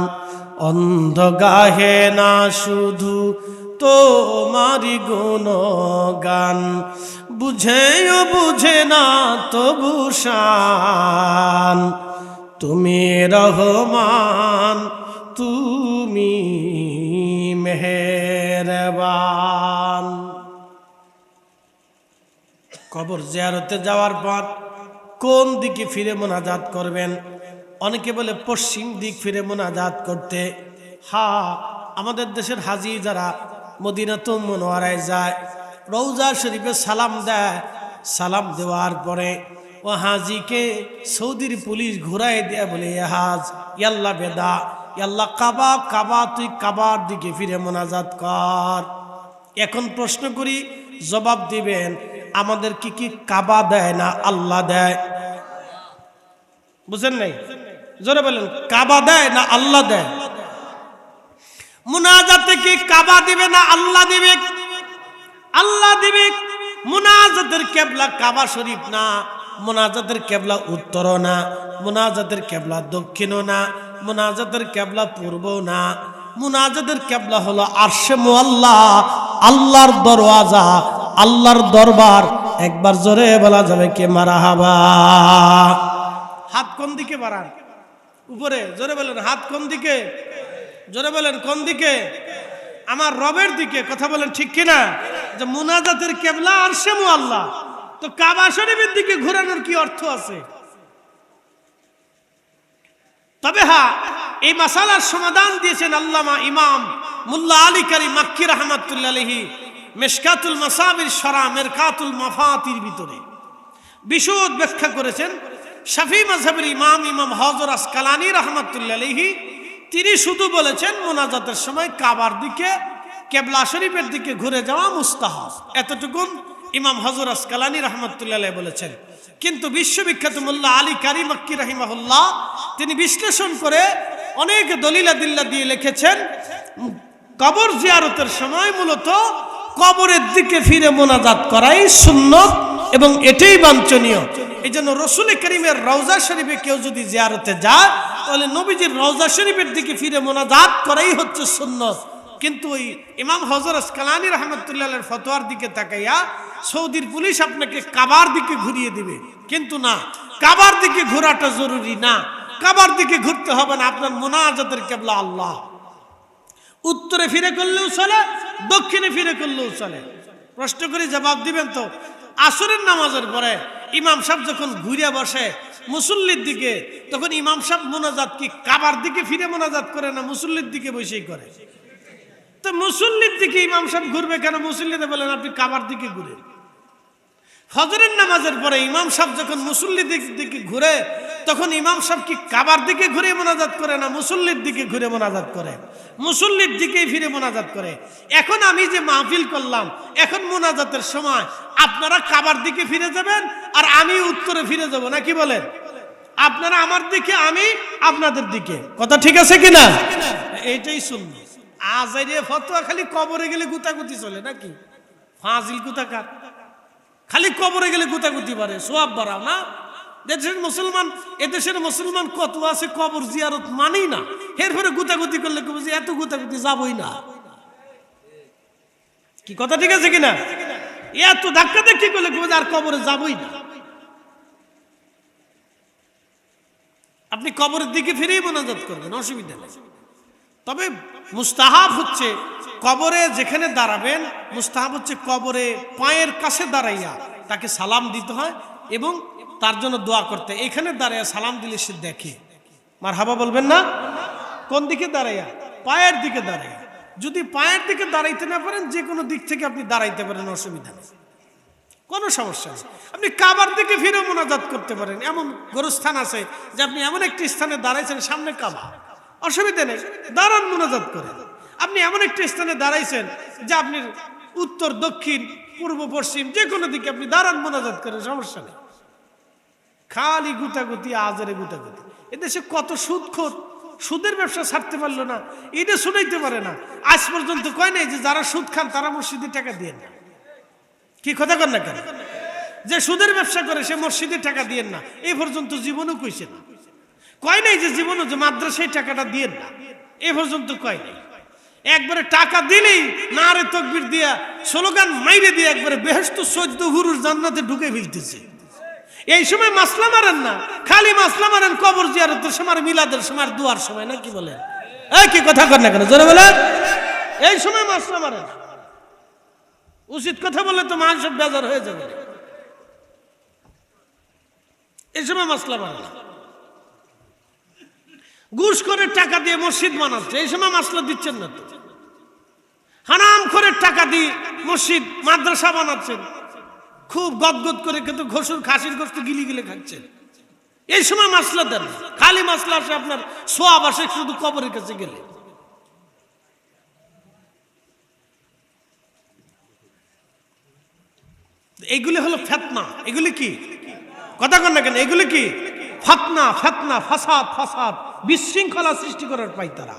অন্ধ গাহে না শুধু তোমারি গুণগান, বুঝেও বুঝে না তবু শান। তুমি রহমান তুমি মেহেরবান। কবর জিয়ারতে যাওয়ার পর কোন দিকে ফিরে মোনাজাত করবেন? অনেকে বলে পশ্চিম দিক ফিরে মোনাজাত করতে। আমাদের দেশের হাজি যারা মদিনাতুল মুনওয়ারায় যায়, রওজা শরীফে সালাম দেয়, সালাম দেওয়ার পরে ও হাজিকে সৌদির পুলিশ ঘুরাই দেয়া বলে, হাজ ইয়াল্লা বেদা ইয়াল্লা কাবা, কাবা তুই কাবার দিকে ফিরে মোনাজাত কর। এখন প্রশ্ন করি, জবাব দিবেন আমাদের কি কাবা দেয় না আল্লাহ দেয়? বুঝেন নাই? জোরে বলেন, কাবা দেয় না আল্লাহ দেয়? মুনাজাতে কি কাবা দিবে না আল্লাহ দিবে? আল্লাহ দিবে। মুনাজাতের কেবলা কাবা শরীফ না, মুনাজাতের কেবলা উত্তর না, মুনাজাতের কেবলা দক্ষিণও না, মুনাজাতের কেবলা পূর্ব না। মুনাজাতের কেবলা হলো আরশে মুআল্লা, আল্লাহর দরওয়াজা, আল্লাহর দরবার। একবার জোরে বলা যাবে কে মারহাবা? হাত কোন দিকে বাড়ান? উপরে। জোরে বলেন হাত কোন দিকে? জোরে বলেন কোন দিকে? আমার রবের দিকে। কথা বলেন ঠিক কিনা? যে মুনাজাতের কেবলা আরশে মুআল্লা, তো কাবা শরীফের দিকে ঘোরানোর কি অর্থ আছে? তবে এই মাসালার সমাধান দিয়েছেন আল্লামা ইমাম মুল্লা আলী কারি মাক্কি রাহমাতুল্লাহ আলাইহি মিশকাতুল মাসাবির শরা মিরকাতুল মাফাতির ভিতরে বিশদ ব্যাখ্যা করেছেন। শাফি মাযহাবের ইমাম ইমাম হযর আসকালানী রাহমাতুল্লাহ আলাইহি তিনি শুধু বলেছেন মুনাজাতের সময় কাবার দিকে, কিবলা শরীফের দিকে ঘুরে যাওয়া মুস্তাহাব, এতটুকুন ইমাম হযরত আসকালানী রাহমাতুল্লাহ আলাইহি বলেছেন। কিন্তু বিশ্ববিখ্যাত মোল্লা আলী কারি মক্কি রাহিমাহুল্লাহ তিনি বিশ্লেষণ করে অনেক দলিল আদিল্লা দিয়ে লিখেছেন, কবর জিয়ারতের সময় মূলত কবরের দিকে ফিরে মোনাজাত করাই সুন্নত এবং এটাই বাঞ্ছনীয়। এই জন্য রসুল করিমের রওজা শরীফে কেউ যদি জিয়ারতে যায় তাহলে নবীজির রওজা শরীফের দিকে ফিরে মোনাজাত করাই হচ্ছে সুন্নত। কিন্তু ওই ইমাম হযরত আসকালানী রাহমাতুল্লাহ আলাইহির ফতোয়ার দিকে তাকাইয়া সৌদির পুলিশ আপনাকে কাবার দিকে ঘুরিয়ে দিবে, কিন্তু না, কাবার দিকে ঘোরাটা জরুরি না। কাবার দিকে ঘুরতে হবে না, আপনার মোনাজাতের কিবলা আল্লাহ। উত্তরে ফিরে করলেও চলে, দক্ষিণে ফিরে করলেও চলে। প্রশ্ন করে জবাব দিবেন তো। আসরের নামাজের পরে ইমাম সাহেব যখন ঘুরে বসে মুসল্লির দিকে, তখন ইমাম সাহেব মোনাজাত কি কাবার দিকে ফিরে মোনাজাত করে না মুসল্লির দিকে বসেই করে? তো মুসল্লির দিকে ইমাম সাহেব ঘুরবে কেন? মুসল্লিরা বলেন আপনি কাবার দিকে ঘুরে। ফজরের নামাজের পরে ইমাম সাহেব যখন মুসল্লির দিকে ঘুরে, তখন ইমাম সাহেব কি কাবার দিকে ঘুরে মোনাজাত করে না মুসল্লির দিকে ঘুরে মোনাজাত করে? মুসল্লির দিকেই ফিরে মোনাজাত করে। এখন আমি যে মাহফিল করলাম, এখন মোনাজাতের সময় আপনারা কাবার দিকে ফিরে যাবেন আর আমি উত্তরে ফিরে যাব, নাকি বলেন? আপনারা আমার দিকে, আমি আপনাদের দিকে। কথা ঠিক আছে কিনা? এইটাই শুনবো। আজাইরে ফতোয়া খালি কবরে গেলে গুতাগুতি চলে নাকি? ফাজিল গুতাকার, খালি কবরে গেলে গুতাগুতি পারে, সোয়াব বাড়াও না। দেশের মুসলমান, এদেশের মুসলমান কত আছে কবর জিয়ারত মানেই না, এরপরে গুতাগুতি করলে যে এত গুতাগুতি যাবই না। কি কথা ঠিক আছে কিনা? এত ধাক্কা দেখি করলে আর কবরে যাবই না। আপনি কবরের দিকে ফিরেই মোনাজাত করবেন, অসুবিধা নেই। তবে মুস্তাহাব হচ্ছে কবরে যেখানে দাঁড়াবেন, মুস্তাহাব হচ্ছে কবরে পায়ের কাছে দাঁড়াইয়া তাকে সালাম দিতে হয় এবং তার জন্য দোয়া করতে। এখানে দাঁড়াইয়া সালাম দিলে সে দেখে। মারহাবা বলবেন না? কোন দিকে দাঁড়াইয়া? পায়ের দিকে দাঁড়াইয়া। যদি পায়ের দিকে দাঁড়াইতে না পারেন, যে কোনো দিক থেকে আপনি দাঁড়াইতে পারেন, অসুবিধা নেই, কোনো সমস্যা নেই। আপনি কাবার দিকে ফিরে মোনাজাত করতে পারেন। এমন গোরস্থান আছে যে আপনি এমন একটি স্থানে দাঁড়াইছেন, সামনে কাবা, অসুবিধা নেই, দাঁড়ান মোনাজাত করে। আপনি এমন একটি স্থানে দাঁড়াইছেন যে আপনি উত্তর, দক্ষিণ, পূর্ব, পশ্চিম যে কোনো দিকে আপনি দাঁড়ান মোনাজাত করেন, সমস্যা নেই। খালি গুতাগুতি, আজারে গুতাগুতি। এদেশে কত সুদখোর, সুদের ব্যবসা ছাড়তে পারলো না, এটা শুনাইতে পারে না। আজ পর্যন্ত কয় নাই যে যারা সুদ খান তারা মসজিদে টাকা দিয়ে না। কি কথা কর না কেন? যে সুদের ব্যবসা করে সে মসজিদে টাকা দিয়ে না, এই পর্যন্ত জীবনও কইছে না। কয় নাই যে জীবনও যে মাদ্রাসায় টাকাটা দিয়ে না, এ পর্যন্ত কয় নাই। একবারে টাকা দিলেই নারে তাকবীর দিয়া স্লোগান মাইরে দিয়ে একবারে বেহেশত 14 হুরুর জান্নাতে ঢুকে ফেলতেছে। এই সময় মাসলা মারেন না, খালি মাসলা মারেন কবর জিয়ারতের সময়, মিলাদের সময়, দুয়ার সময়, না কি বলেন? এই কি কথা কর না কেন? জোরে বলেন। এই সময় মাসলা মারেন। উচিত কথা বলে তো মানুষ বেজার হয়ে যাবে। এই সময় মাসলা মারেন। ঘুষ করে টাকা দিয়ে মসজিদ বানাচ্ছে, এই সময় মাসলা দিচ্ছেন না তো। হারাম করে টাকা দিয়ে মসজিদ, মাদ্রাসা বানাচ্ছেন, খুব গদগদ করে কিন্তু ঘষুর খাসির গোশত গিলি গিলে খাচ্ছেন, এই সময় মাসলা দেন। খালি মাসলা আসে আপনার সোয়াব আসে শুধু কবরের কাছে গেলে। এইগুলি হলো ফিতনা। এগুলি কি? কথা কন না কেন? এগুলি কি? ফিতনা, ফিতনা, ফাসাদ, ফাসাদ, বিশৃঙ্খলা সৃষ্টি করার পাইতারা।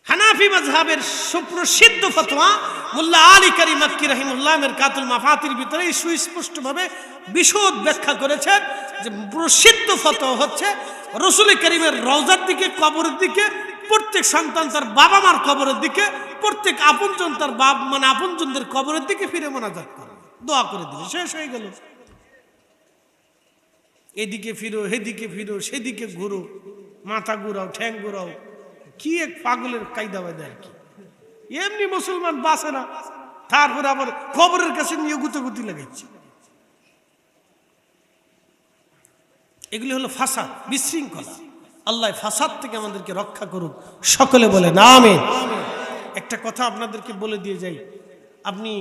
হানাফি মাযহাবের সুপ্রসিদ্ধ ফতোয়া মোল্লা আলী কারি মক্কি রাহিমাহুল্লাহ মিরকাতুল মাফাতির ভিতরে সুস্পষ্টভাবে বিশদ ব্যাখ্যা করেছেন যে প্রসিদ্ধ ফতোয়া হচ্ছে রাসূল করিমের রওজার দিকে, কবরের দিকে, প্রত্যেক সন্তান তার বাবা মার কবরের দিকে, প্রত্যেক আপনজন তার বাপ মানে আপনজনদের কবরের দিকে ফিরে মোনাজাত করে দোয়া করে দিবে, শেষ হয়ে গেল। এদিকে ফিরো, সেদিকে ফিরো, সেদিকে ঘুরো, মাথা ঘুরাও, ঠ্যাং ঘুরাও, কি এক পাগলের কায়দা বায়দা আর কি। এমনি মুসলমান বাঁচে না, তারপরে আবার কবরের কাছে নিয়ে গুতাগুতি লাগাইছে। এগুলি হলো ফাসাদ, বিশৃঙ্খলা। আল্লাহ ফাসাদ থেকে আমাদেরকে রক্ষা করুক, সকলে বলে আমিন। একটা কথা আপনাদেরকে বলে দিয়ে যাই, আপনি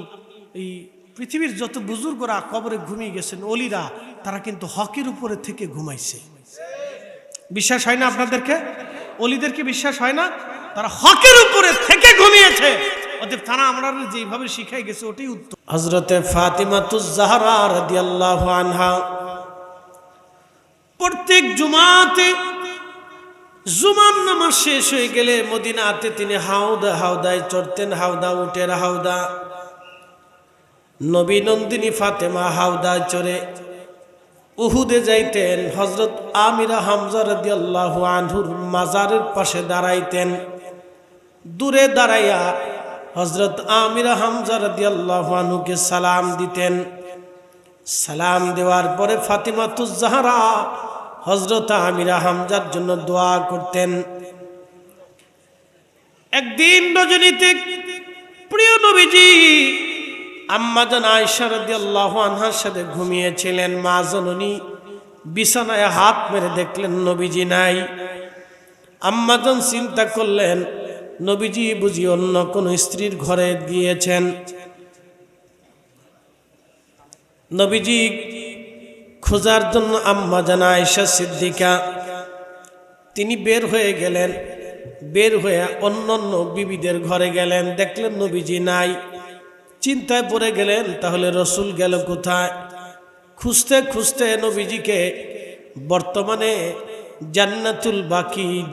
এই পৃথিবীর যত বুজুর্গরা কবরে ঘুমিয়ে গেছেন, অলিরা, তারা কিন্তু হকের উপরে থেকে ঘুমাইছে। বিশ্বাস হয় না আপনাদেরকে? অলিদেরকে বিশ্বাস হয় না? তারা হকের উপরে থেকে ঘুমিয়েছে। অতএব তারা আমরা যেভাবে শিখাই গেছে ওটাই উত্তম। হযরতে ফাতিমাতুজ জাহরা রাদিয়াল্লাহু আনহা প্রত্যেক জুমাতে জুমার নামাজ শেষ হয়ে গেলে মদিনাতে তিনি হাওদায় চড়তেন, হাওদা উটের হাওদা। নবী নন্দিনী ফাতেমা হাওদায় চড়ে উহুদে যাইতেন। হযরত আমিরা হামজা রাদিয়াল্লাহু আনহুর মাজারের পাশে দাঁড়াইতেন। দূরে দাঁড়াইয়া হযরত আমিরা হামজা রাদিয়াল্লাহু আনহুকে সালাম দিতেন। সালাম দেওয়ার পরে ফাতিমাতুজ জাহরা হযরত আমিরা হামজার জন্য দোয়া করতেন। একদিন রজনীতে প্রিয় নবীজি আম্মাজান আয়েশা রাদিয়াল্লাহু আনহার সাথে ঘুমিয়েছিলেন। মা জননী বিছানায় হাত মেরে দেখলেন নবীজি নাই। আম্মাজান চিন্তা করলেন নবীজি বুঝি অন্য কোন স্ত্রীর ঘরে গিয়েছেন। নবীজি খোঁজার জন্য আম্মাজান আয়েশা সিদ্দিকা তিনি বের হয়ে গেলেন। বের হয়ে অন্যান্য বিবিদের ঘরে গেলেন, দেখলেন নবীজি নাই। চিন্তায় পড়ে গেলেন তাহলে রসুল গেল কোথায়। খুঁজতে খুঁজতে নবীজিকে বর্তমানে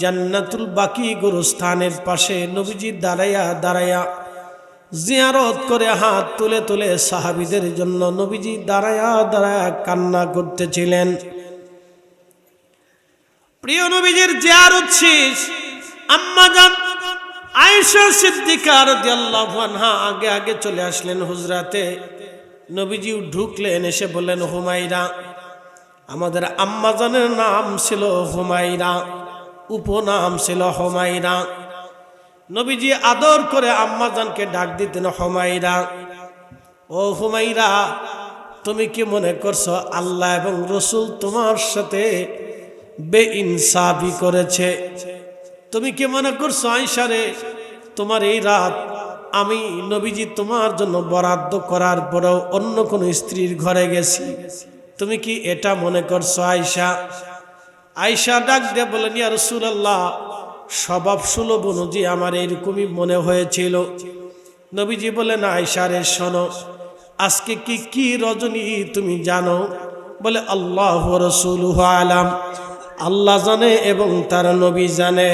জান্নাতুল বাকি গোরস্থানের পাশে নবীজি দাঁড়াইয়া জিয়ারত করে হাত তুলে তুলে সাহাবীদের জন্য নবীজি দাঁড়াইয়া কান্না করতেছিলেন। প্রিয় নবীজির জিয়ারত শেষ। আম্মাজান আয়েশা সিদ্দিকা রাদিয়াল্লাহু আনহা আগে আগে চলে আসলেন হুজরাতে। নবীজি ঢুকলেন, এসে বললেন হুমায়রা। আমাদের আম্মাজানের নাম ছিল হুমায়রা, উপনাম ছিল হুমায়রা। নবীজি আদর করে আম্মাজানকে ডাক দিতেন হুমায়রা। ও হুমায়রা, তুমি কি মনে করছো আল্লাহ এবং রসুল তোমার সাথে বেইনসাফি করেছে? তুমি কি মনে করছো আয়েশা রে, তোমার এই রাত আমি নবীজি তোমার জন্য বরাদ্দ করার পরেও অন্য কোন স্ত্রীর ঘরে গেছি? তুমি কি এটা মনে করছো আয়েশা? আয়েশা ডাক দিয়ে বলেন, ইয়া রাসূলুল্লাহ, স্বভাব সুলভ অনুযায়ী আমার এরকমই মনে হয়েছিল। নবীজি বলেন, আয়েশা রে শোনো, আজকে কি রজনী তুমি জানো? বলে, আল্লাহু ওয়া রাসূলুহু আলাম, আল্লাহ জানে এবং তার নবী জানে।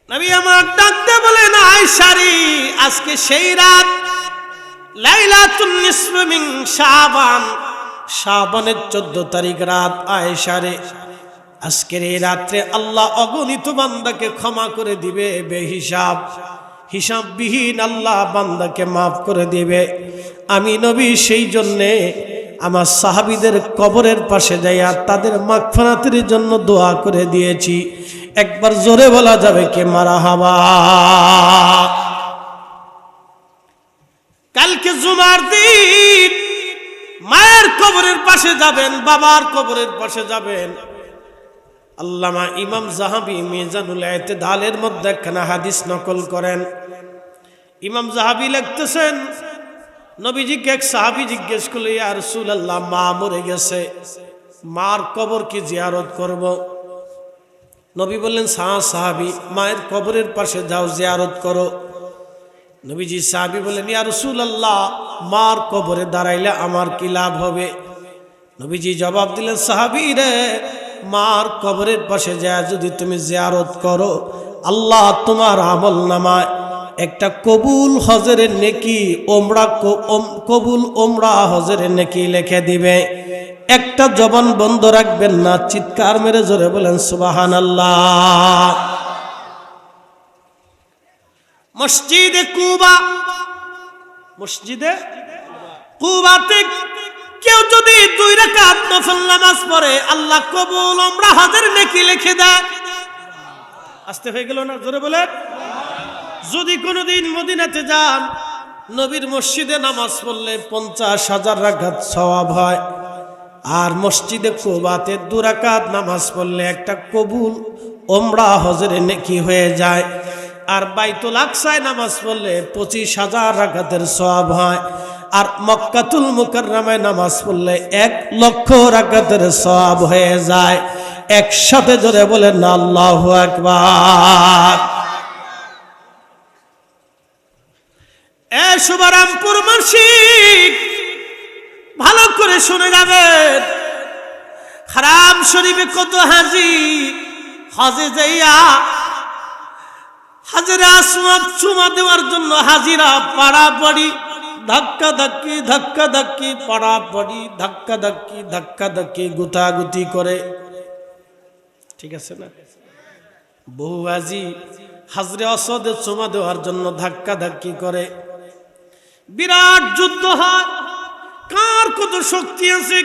নবী আমার ডাকতে বলেন, আয়েশা রে, আজকে সেই রাত লাইলাতুন নিসফ মিন শাবান, শাবানের 14 তারিখ রাত। আয়েশা রে, আজকের এই রাত্রে আল্লাহ অগণিত বান্দাকে ক্ষমা করে দিবে বেহিসাব। হিসাববিহীন আল্লাহ বান্দাকে মাফ করে দিবে। আমি নবী সেই জন্যে আমার সাহাবীদের কবরের পাশে যাইয়া তাদের মাগফিরাতের জন্য দোয়া করে দিয়েছি। একবার জোরে বলা যাবে কে মারহাবা? কালকে জুমার দিন মায়ের কবরের পাশে যাবেন, বাবার কবরের পাশে যাবেন। আল্লামা ইমাম যাহাবী মিজানুল ইতিদালের মধ্যে একখানা হাদিস নকল করেন। ইমাম যাহাবী লিখতেছেন, নবীজিকে এক সাহাবী জিজ্ঞেস করল, ইয়া রাসূলুল্লাহ, মা মরে গেছে, মার কবর কি জিয়ারত করব? নবী বললেন, সাহাবী, মায়ের কবরের পাশে যাও, জিয়ারত করো। নবীজি সাহাবী বললেন, ইয়া রাসূলুল্লাহ, মার কবরে দাঁড়াইলে আমার কি লাভ হবে? নবীজি জবাব দিলেন, সাহাবী রে, মার কবরের পাশে যায় যদি তুমি জিয়ারত করো, আল্লাহ তোমার আমল নামায় একটা কবুল হজরের নেকি, কবুল ওমরা হজরের নেকি লিখে দিবে। একটা জবান বন্ধ রাখবেন না, চিৎকার মেরে জোরে বলেন সুবহানাল্লাহ। মসজিদে কুবাতে কেউ যদি 2 রাকাত নফল নামাজ পড়ে, আল্লাহ কবুল ওমরা হজের নেকি লিখে দেয়। আসতে হয়ে গেল না? জোরে বলেন। যদি কোনোদিন মদিনাতে যান, নবীর মসজিদে নামাজ পড়লে 50,000 রাকাত সওয়াব হয়। আর মসজিদে কুবাতে 2 রাকাত নামাজ পড়লে একটা কবুল ওমরা হজের নেকি হয়ে যায়। আর বাইতুল আকসায় নামাজ পড়লে 25,000 রাকাতের সওয়াব হয়। আর মক্কাতুল মুকাররমায় নামাজ পড়লে 1,00,000 রাকাতের সওয়াব হয়ে যায়। একসাথে জোরে বলেন আল্লাহু আকবার। এ শুভরামপুর মাসিক ভালো করে শুনে যাবেন, হারাম শরীফে কত হাজি হজে যাইয়া হাজরা আসওয়াদ চুমা দেওয়ার জন্য হাজিরা পাড়াপাড়ি ধাক্কা ধাক্কি ধাক্কা ধাক্কি পাড়াপাড়ি ধাক্কা ধাক্কি ধাক্কা ধাক্কি গুতাগুতি করে, ঠিক আছে না? বহু হাজি হাজরে আসওয়াদে চুমা দেওয়ার জন্য ধাক্কা ধাক্কি করে, বিরাট যুদ্ধ হয়। কার কত শক্তি আছে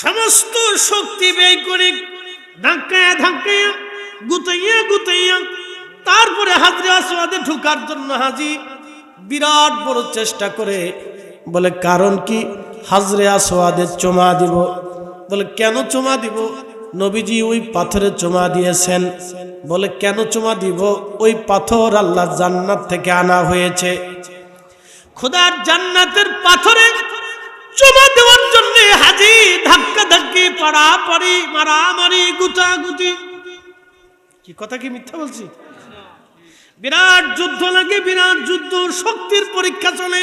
সমস্ত শক্তি ব্যয় করে ধাক্কায়া ধাক্কায়া গুতাইয়া গুতাইয়া তারপরে হাজরে আসওয়াদে ঢোকার জন্য হাজি বিরাট বড় চেষ্টা করে। বলে কারণ কি? হাজরে আসওয়াদে চুমা দিব। বলে কেন চুমা দিব? নবীজি ওই পাথরে চুমা দিয়েছেন। বলে কেন চুমা দিব? ওই পাথর আল্লাহ জান্নাত থেকে আনা হয়েছে। খোদার জান্নাতের পাথরে চুমা দেওয়ার জন্য হাজি ধাক্কা ধাক্কি পাড়াপাড়ি মারামারি গুতাগুতি। কি কথা কি মিথ্যা বলছি? বিরাট যুদ্ধ লাগে, বিরাট যুদ্ধ, শক্তির পরীক্ষা চলে।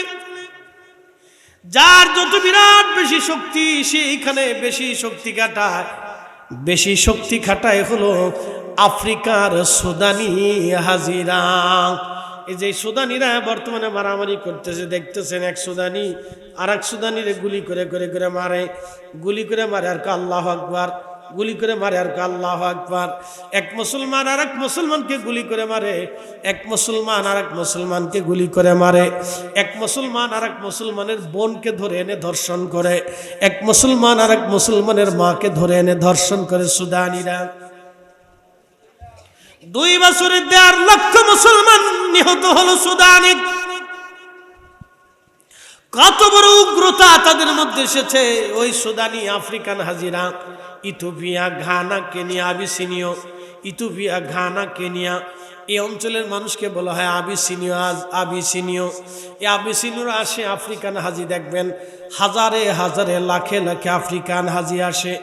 যার যত বিরাট বেশি শক্তি সে এখানে বেশি শক্তি খাটায়। বেশি শক্তি খাটায় হলো আফ্রিকার সুদানি হাজিরা। এই যে সুদানিরা বর্তমানে মারামারি করতেছে, দেখতেছেন এক সুদানি আর এক সুদানিরে গুলি করে করে করে মারে, গুলি করে মারে আর আল্লাহু আকবার, গুলি করে মারে আর আল্লাহু আকবার। এক মুসলমান আর এক মুসলমানকে গুলি করে মারে, এক মুসলমান আর এক মুসলমানকে গুলি করে মারে, এক মুসলমান আর এক মুসলমানের বোনকে ধরে এনে ধর্ষণ করে, এক মুসলমান আর এক মুসলমানের মাকে ধরে এনে ধর্ষণ করে সুদানিরা। 2 বছরে 1.5 লক্ষ মুসলমান নিহত হলো সুদানে। কত বড় উগ্রতা তাদের মধ্যে এসেছে। ওই সুদানি আফ্রিকান হাজিরা ইথিওপিয়া, ঘানা, কেনিয়া, আবিসিনীয়, ইথিওপিয়া, ঘানা, কেনিয়া এই অঞ্চলের মানুষকে বলা হয় আবিসিনীয়। আবিসিনীয় এই আবিসিনীয়রা আসে আফ্রিকান হাজি, দেখবেন হাজারে হাজারে লাখে লাখে আফ্রিকান হাজি আসে।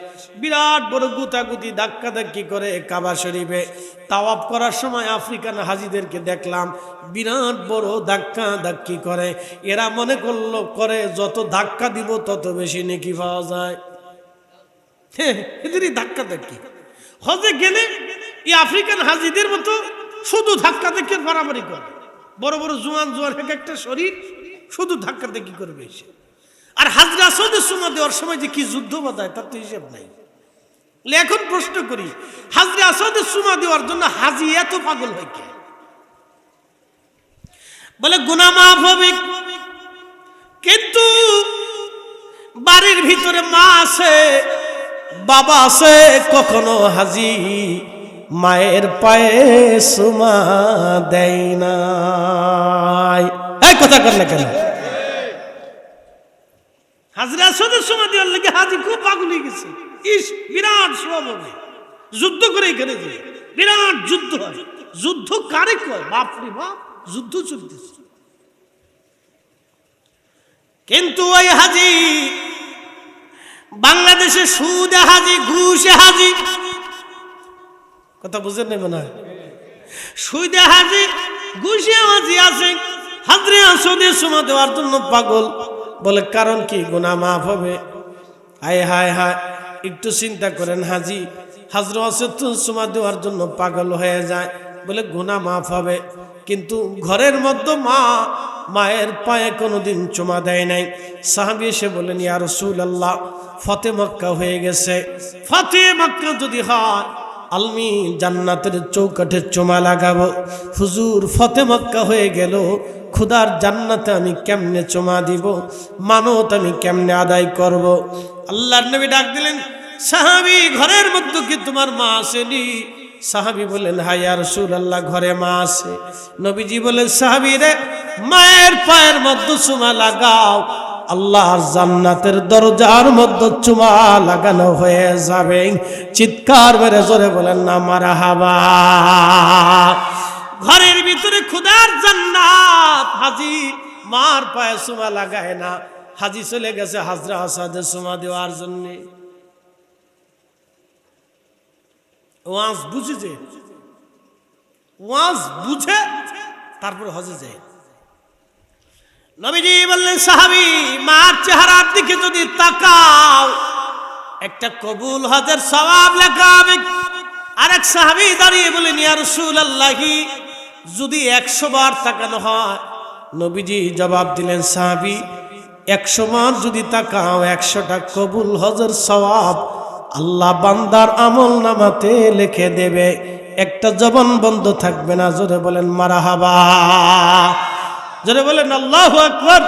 বিরাট বড় গুতাগুতি ধাক্কা ধাক্কি করে কাবা শরীফে তাওয়াফ করার সময় আফ্রিকান হাজিদেরকে দেখলাম বিরাট বড় ধাক্কা ধাক্কি করে। এরা মনে করলো করে যত ধাক্কা দিব তত বেশি নেকি পাওয়া যায়। এদেরই ধাক্কা ধাক্কি। হজে গেলে এই আফ্রিকান হাজিদের মতো শুধু ধাক্কা ধাক্কি মারামারি করে। বড় বড় জোয়ান জোয়ান এক একটা শরীর, শুধু ধাক্কা ধাক্কি করবে এসে। আর হাজরে আসওয়াদে চুমা দেওয়ার সময় যে কি যুদ্ধ বাধায় তার তো হিসেব নাই। এখন প্রশ্ন করি, হাজরে আসওয়াদে চুমা দেওয়ার জন্য হাজি এত পাগল হয় কে? বলে গুনাহ মাফ হবে, কিন্তু বাড়ির ভিতরে মা আছে, বাবা আছে, কখনো হাজি মায়ের পায়ে চুমা দেয় না। এই কথা করলে কেন? হাজরে আসওয়াদে চুমা দেওয়ার লাগে হাজি খুব পাগল হয়ে গেছে। ইস, বিরাট সব হবে, যুদ্ধ করে এখানে যে বিরাট যুদ্ধ হয়। যুদ্ধ কারে কয়? বাপরে বাপ, যুদ্ধ চলতেছে। কিন্তু ওই হাজি বাংলাদেশে সুদে হাজি, ঘুষে হাজি, কথা বুঝেন নেই মনে হয়? সুদে হাজি, ঘুষে হাজি আছে, হাজরে আসওয়াদে চুমা দেওয়ার জন্য পাগল। বলে কারণ কি? গুনাহ মাফ হবে। হায় হায় হায়, একটু চিন্তা করেন, হাজি হাজরে আসওয়াদে চুমা দেওয়ার জন্য পাগল হয়ে যায়, বলে গুনাহ মাফ হবে। কিন্তু ঘরের মধ্যে মা, মায়ের পায়ে কোনোদিন চুমা দেয় নাই। সাহাবী এসে বলেন, ইয়া রাসূলুল্লাহ, ফতে মক্কা হয়ে গেছে, ফতে মক্কা যদি হয় আমি জান্নাতের চৌকাঠে চুমা লাগাবো। হুজুর, ফতে মক্কা হয়ে গেল, খুদার জান্নাতে আমি কেমনে চুমা দিব? মানত আমি কেমনে আদায় করব? আল্লাহর নবী ডাক দিলেন, সাহাবী, ঘরের মধ্যে কি তোমার মা আসেনি? সাহাবী বলেন, হ্যাঁ ইয়া রাসূলুল্লাহ, ঘরে মা আছে। নবীজি বলেন, সাহাবী রে, মায়ের পায়ের মধ্যে চুমা লাগাও, আল্লাহর জান্নাতের দরজার মধ্যে চুমা লাগানো হয়ে যাবে। চিৎকার মেরে জোরে বলেন না মারহাবা। ঘরের ভিতরে খুদার জান্নাত, হাজি মার পায়ে চুমা লাগায় না, হাজি চলে গেছে হাজরে আসওয়াদে চুমা দেওয়ার জন্য। ওয়াজ বুঝেছে, ওয়াজ বুঝে তারপর হজে যায়। নবীজি বললেন, সাহাবী, মার চেহারার দিকে যদি তাকাও একটা কবুল হজের সওয়াব লেখা হবে। আরেক সাহাবী দাঁড়িয়ে বলেন, ইয়া রাসূলুল্লাহি, যদি 100 বার তাকানো হয়? নবীজি জবাব দিলেন, সাহাবী, 100 বার যদি তাকাও 100টা কবুল হজের সওয়াব আল্লাহ বান্দার আমল নামাতে লিখে দেবে, একটা জবান বন্ধ থাকবে না। জোরে বলেন মারহাবা, জোরে বলেন আল্লাহু আকবার।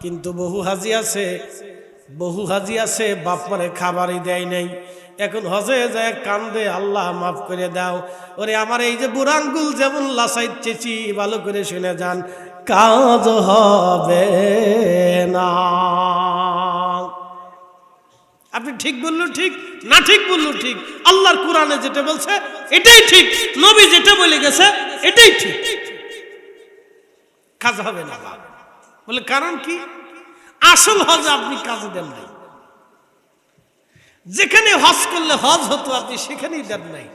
কিন্তু বহু হাজি আছে বাপ মারে খাবারই দেয় নাই, এখন হজে যায় কান্দে, আল্লাহ মাফ করে দাও। ওরে আমার এই যে বুড়ো আঙ্গুল যেমন লাসাই চেঁচি, ভালো করে শুনে যান, কাজ হবে না। আপনি ঠিক বললো ঠিক, না ঠিক বললো ঠিক, আল্লাহর কোরআনে যেটা বলছে এটাই ঠিক, নবী যেটা বলে গেছে এটাই ঠিক, কাজ হবে না। বলে কারণ কি? আসল হজ আপনি কাজে দেন নাই। যেখানে হজ করলে হজ হতো আপনি সেখানেই দেন নাই।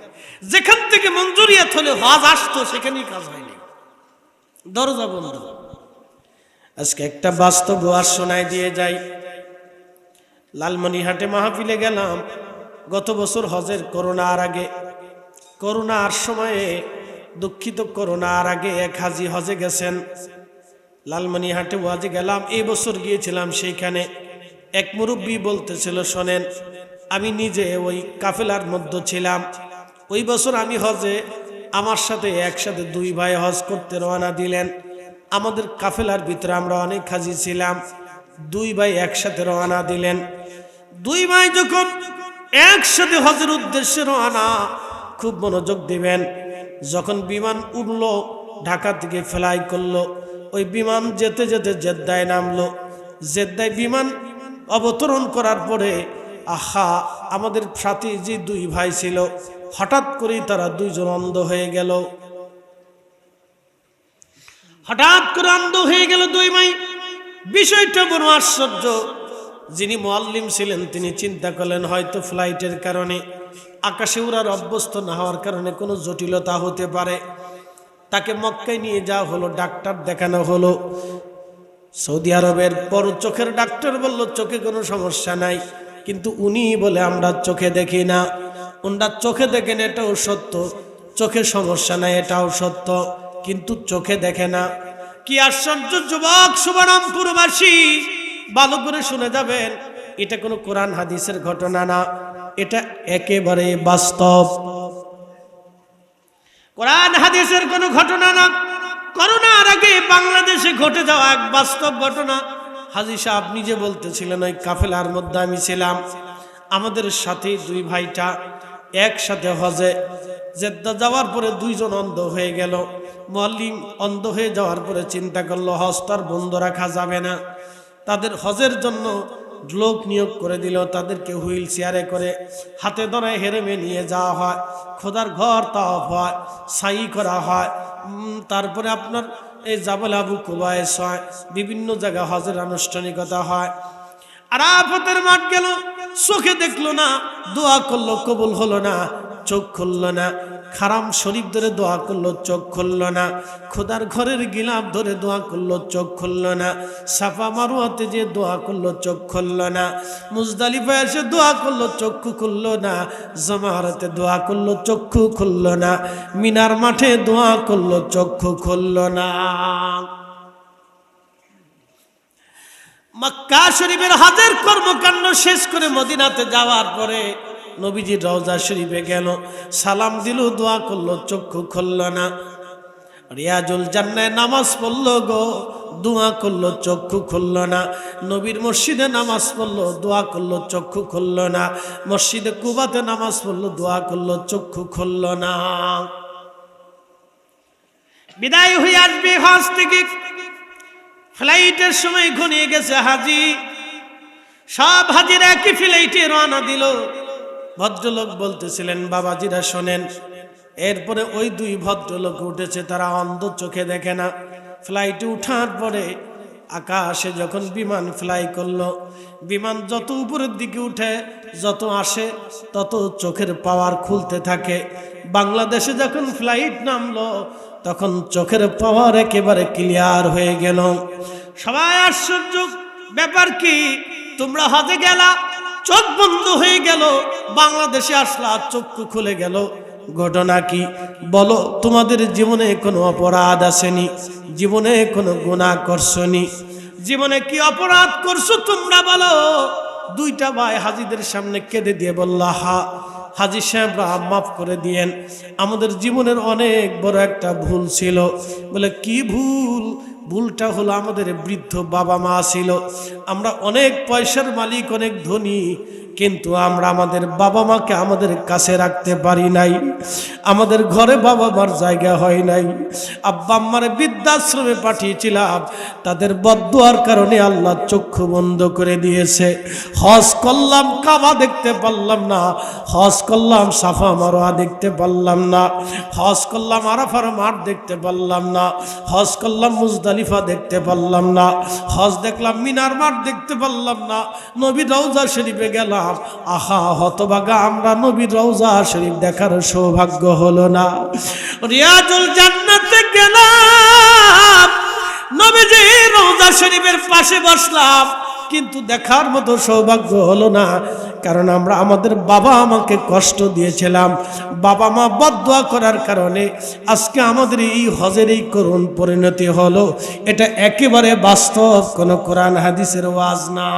যেখান থেকে মঞ্জুরিয়াত হলে হজ আসতো সেখানেই কাজ হয়নি, দরজা বন্ধ। আজকে একটা বাস্তব ওয়াজ শোনাই দিয়ে যাই। লালমনিরহাটে মাহফিলে গেলাম গত বছর হজের করোনার আগে, করোনার সময়ে, দুঃখিত, করোনার আগে এক হাজি হজে গেছেন। লালমনিরহাটে ওয়াজে গেলাম, এই বছর গিয়েছিলাম। সেইখানে এক মুরব্বী বলতেছিল, শোনেন, আমি নিজে ওই কাফেলার মধ্যে ছিলাম। ওই বছর আমি হজে, আমার সাথে একসাথে 2 ভাই হজ করতে রওনা দিলেন। আমাদের কাফেলার ভিতরে আমরা অনেক হাজি ছিলাম। 2 ভাই একসাথে রওনা দিলেন। 2 ভাই যখন একসাথে হজের উদ্দেশ্যে রওনা, খুব মনোযোগ দিবেন, যখন বিমান উঠলো, ঢাকা থেকে ফ্লাই করলো, ওই বিমান যেতে যেতে জেদ্দায় নামলো। জেদ্দায় বিমান অবতরণ করার পরে, আহা, আমাদের সাথে যে 2 ভাই ছিল, হঠাৎ করেই তারা 2 জন অন্ধ হয়ে গেল। হঠাৎ করে অন্ধ হয়ে গেল 2 ভাই। বিষয়টা বড় আশ্চর্য। যিনি মুআল্লিম ছিলেন তিনি চিন্তা করলেন, হয়তো ফ্লাইটের কারণে, আকাশে উড়ার অভ্যস্ত না হওয়ার কারণে কোনো জটিলতা হতে পারে। তাকে মক্কায় নিয়ে যাওয়া হলো, ডাক্তার দেখানো হলো। সৌদি আরবের বড় চোখের ডাক্তার বলল, চোখে কোনো সমস্যা নাই। কিন্তু উনি বলে, আমরা চোখে দেখি না। ওনারা চোখে দেখেন, এটাও সত্য। চোখে সমস্যা নাই, এটাও সত্য, কিন্তু চোখে দেখে না। কি আশ্চর্য যুবক শুভরামপুরবাসী, ভালো করে শুনে যাবেন, এটা কোনো কোরআন হাদিসের ঘটনা না, এটা একেবারে বাস্তব। কোরআন হাদিসের কোনো ঘটনা না, করোনার আগে বাংলাদেশে ঘটে যাওয়া এক বাস্তব ঘটনা। হাজী সাহেব নিজে বলতেছিলেন, ওই কাফেলার মধ্যে আমি ছিলাম, আমাদের সাথে 2 ভাইটা একসাথে হজে। জেদ্দা যাওয়ার পরে 2 জন অন্ধ হয়ে গেল। মুআল্লিম অন্ধ হয়ে যাওয়ার পরে চিন্তা করলো, হজ তার বন্ধ রাখা যাবে না। তাদের হজের জন্য লোক নিয়োগ করে দিল। তাদেরকে হুইল চেয়ারে করে হাতে ধরায় হেরেমে নিয়ে যাওয়া হয়, খোদার ঘর তাওয়াফ হয়, সাই করা হয়, তারপরে আপনার এই জাবল আবু কুবায়েস হয়, বিভিন্ন জায়গায় হজের আনুষ্ঠানিকতা হয়। আরাফাতের মাঠ গেল, চোখে দেখলো না, দোয়া করলো, কবুল হলো না, চোখ খুললো না। হারাম শরীফ ধরে দোয়া করলো, চোখ খুললো না। খোদার ঘরের গিলাফ ধরে দোয়া করলো, চোখ খুললো না। সাফা মারওয়াতে যে দোয়া করলো, চোখ খুললো না। মুজদালিফায় এসে দোয়া করলো, চক্ষু খুললো না। জামারাতে দোয়া করলো, চক্ষু খুললো না। মিনার মাঠে দোয়া করলো, চক্ষু খুললো না। মক্কা শরীফের হজের কর্মকাণ্ড শেষ করে মদিনাতে যাওয়ার পরে নবীজি রওজা শরীফে গেল, সালাম দিল, দোয়া করলো, চক্ষু খুলল না। রিয়াজুল জান্নায় নামাজ পড়লো গো, দোয়া করলো, চক্ষু খুলল না। নবীর মসজিদে নামাজ পড়লো, দোয়া করলো, চক্ষু খুলল না। মসজিদে কুবাতে নামাজ পড়লো, দোয়া করলো, চক্ষু খুলল না। বিদায় হয়ে আসবে হজ থেকে, ফ্লাইটের সময় ঘনিয়ে গেছে। হাজি সব হাজিরা একই ফ্লাইটে রওনা দিল। ভদ্রলোক বলতেছিলেন, বাবাজিরা শোনেন। এরপরে ওই 2 ভদ্রলোক উঠেছে, তারা অন্ধ, চোখে দেখে না। ফ্লাইটে উঠার পরে আকাশে যখন বিমান ফ্লাই করলো, বিমান যত উপরের দিকে উঠে, যত আসে, তত চোখের পাওয়ার খুলতে থাকে। বাংলাদেশে যখন ফ্লাইট নামলো, তখন চোখের পাওয়ার একেবারে ক্লিয়ার হয়ে গেল। সবাই আশ্চর্য, ব্যাপার কি? তোমরা হজে গেলা, চোখ বন্ধ হয়ে গেল, বাংলাদেশে আসলা, চক্ষু খুলে গেল, ঘটনা কি? বলো, তোমাদের জীবনে কোনো অপরাধ আসেনি? জীবনে কোনো গুনাহ করছনি? জীবনে কি অপরাধ করছো তোমরা বলো? দুইটা ভাই হাজীদের সামনে কেঁদে দিয়ে বলল, হাজী সাহেবরা মাফ করে দিয়েন, আমাদের জীবনের অনেক বড় একটা ভুল ছিল। বলে, কি ভুল? ভুলটা হলো আমাদের বৃদ্ধ বাবা মা ছিল, আমরা অনেক পয়সার মালিক, অনেক ধনী, কিন্তু আমরা আমাদের বাবা মাকে আমাদের কাছে রাখতে পারি নাই। আমাদের ঘরে বাবা মার জায়গা হয় নাই। আব্বা আম্মারে বৃদ্ধাশ্রমে পাঠিয়েছিলাম, তাদের বদদুয়ার কারণে আল্লাহ চক্ষু বন্ধ করে দিয়েছে। হজ করলাম, কাবা দেখতে পারলাম না। হজ করলাম, সাফা মারোয়া দেখতে পারলাম না। হজ করলাম, আরাফার মাঠ দেখতে পারলাম না। হজ করলাম, মুজদালিফা দেখতে পারলাম না। হজ দেখলাম, মিনার মাঠ দেখতে পারলাম না। নবীর রওজা শরীফে গেলাম, আহা হতভাগা, আমরা নবীর রওজা শরীফ দেখার সৌভাগ্য হলো না। রিয়াজুল জান্নাতে গেলাম, নবীজির রওজা শরীফের পাশে বসলাম, কিন্তু দেখার মতো সৌভাগ্য হলো না, কারণ আমরা আমাদের বাবা আমাকে কষ্ট দিয়েছিলাম। বাবা মা বদদুয়া করার কারণে আজকে আমাদের এই হজের এই করুণ পরিণতি হলো। এটা একেবারে বাস্তব, কোন কোরআন হাদিসের ওয়াজ না।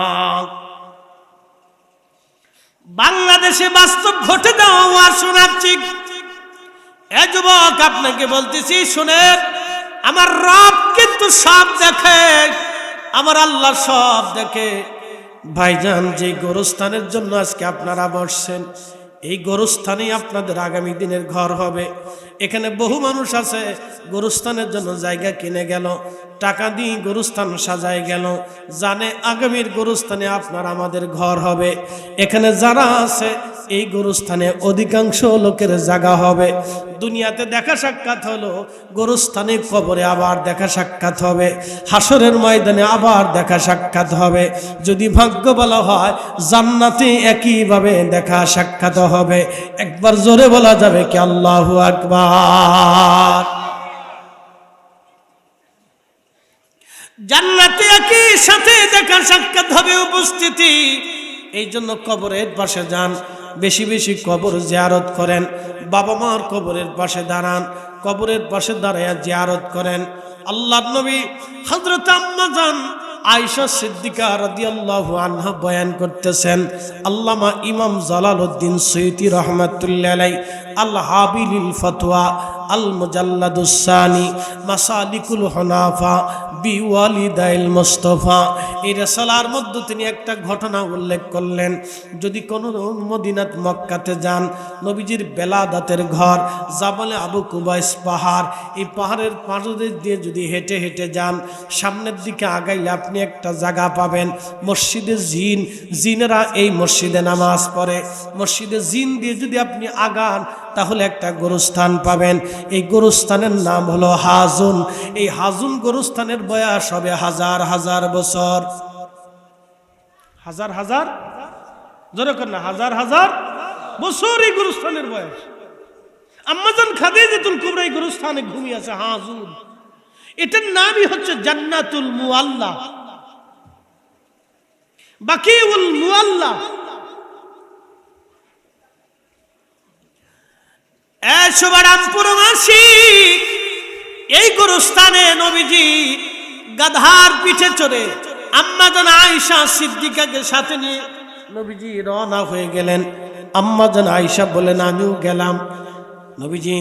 বাংলাদেশে বাস্তব ঘটে যাওয়া ওয়াজ শোনাচ্ছি। এ যুবক, আপনাকে বলতেছি, শুনেন, আমার রব কিন্তু সব দেখে, আমার আল্লাহ সব দেখে। ভাইজান, যে গোরস্থানের জন্য আজকে আপনারা বসছেন, এই গোরস্থানেই আপনাদের আগামী দিনের ঘর হবে। এখানে বহু মানুষ আছে, গোরস্থানের জন্য জায়গা কিনে গেল, টাকা দিয়ে গোরস্থান সাজায় গেল, জানে আগামীর গোরস্থানে আপনার আমাদের ঘর হবে। এখানে যারা আছে, এই গোরস্থানে অধিকাংশ লোকের জায়গা হবে। দুনিয়াতে দেখা সাক্ষাৎ হলো, গোরস্থানে কবরে আবার দেখা সাক্ষাৎ হবে, হাসরের ময়দানে আবার দেখা সাক্ষাৎ হবে। যদি ভাগ্য ভালো হয়, জান্নাতে একইভাবে দেখা সাক্ষাৎ হবে। একবার জোরে বলা যাবে কি আল্লাহু আকবার? জান্নাতে একই সাথে দেখা সাক্ষাৎ হবে, উপস্থিতি। এই জন্য কবরের পাশে যান, বেশি বেশি কবর জিয়ারত করেন। বাবা মার কবরের পাশে দাঁড়ান, কবরের পাশে দাঁড়ায়া জিয়ারত করেন। আল্লাহর নবী হযরত আম্মা জান আয়েশা সিদ্দিকা রাদিয়াল্লাহু আনহা বয়ান করতেছেন, আল্লামা ইমাম জালালউদ্দিন সুয়ুতী রাহমাতুল্লাহি আলাইহি আল হাবিলিল ফতোয়া আল মুজাল্লাদুস সানি মাসালিকুল হুনাফা বিওয়ালিদাইল মুস্তাফা, এই রিসালার মধ্যে তিনি একটা ঘটনা উল্লেখ করলেন। যদি কোনো মদিনাত মক্কাতে যান, নবীজির বেলাদাতের ঘর জাবালে আবু কুবাইস পাহাড়, এই পাহাড়ের পাশ দিয়ে যদি হেঁটে হেঁটে যান, সামনের দিকে আগাইলে আপনি একটা জায়গা পাবেন, মসজিদে জিন। জিনেরা এই মসজিদে নামাজ পড়ে। মসজিদে জিন দিয়ে যদি আপনি আগান, তাহলে একটা গোরস্থান পাবেন। এই গোরস্থানের নাম হলো হাজুন। এই হাজুন গোরস্থানের বয়স হবে হাজার হাজার বছর। হাজার হাজার, জোরে কর না, হাজার হাজার বছর এই গোরস্থানের বয়স। আম্মা জান খাদিজাতুল কুবরা এই গোরস্থানে ঘুমিয়ে আছে হাজুন। এটার নামই হচ্ছে জান্নাতুল মুআল্লা, বাকিউল মুআল্লা। এই গোরস্থানে নবীজি গাধার পিঠে চড়ে আম্মা জান আয়েশা সিদ্দিকাকে সাথে নিয়ে নবীজি রওনা হয়ে গেলেন। আম্মা জান আয়েশা বলেন, আমিও গেলাম। নবীজি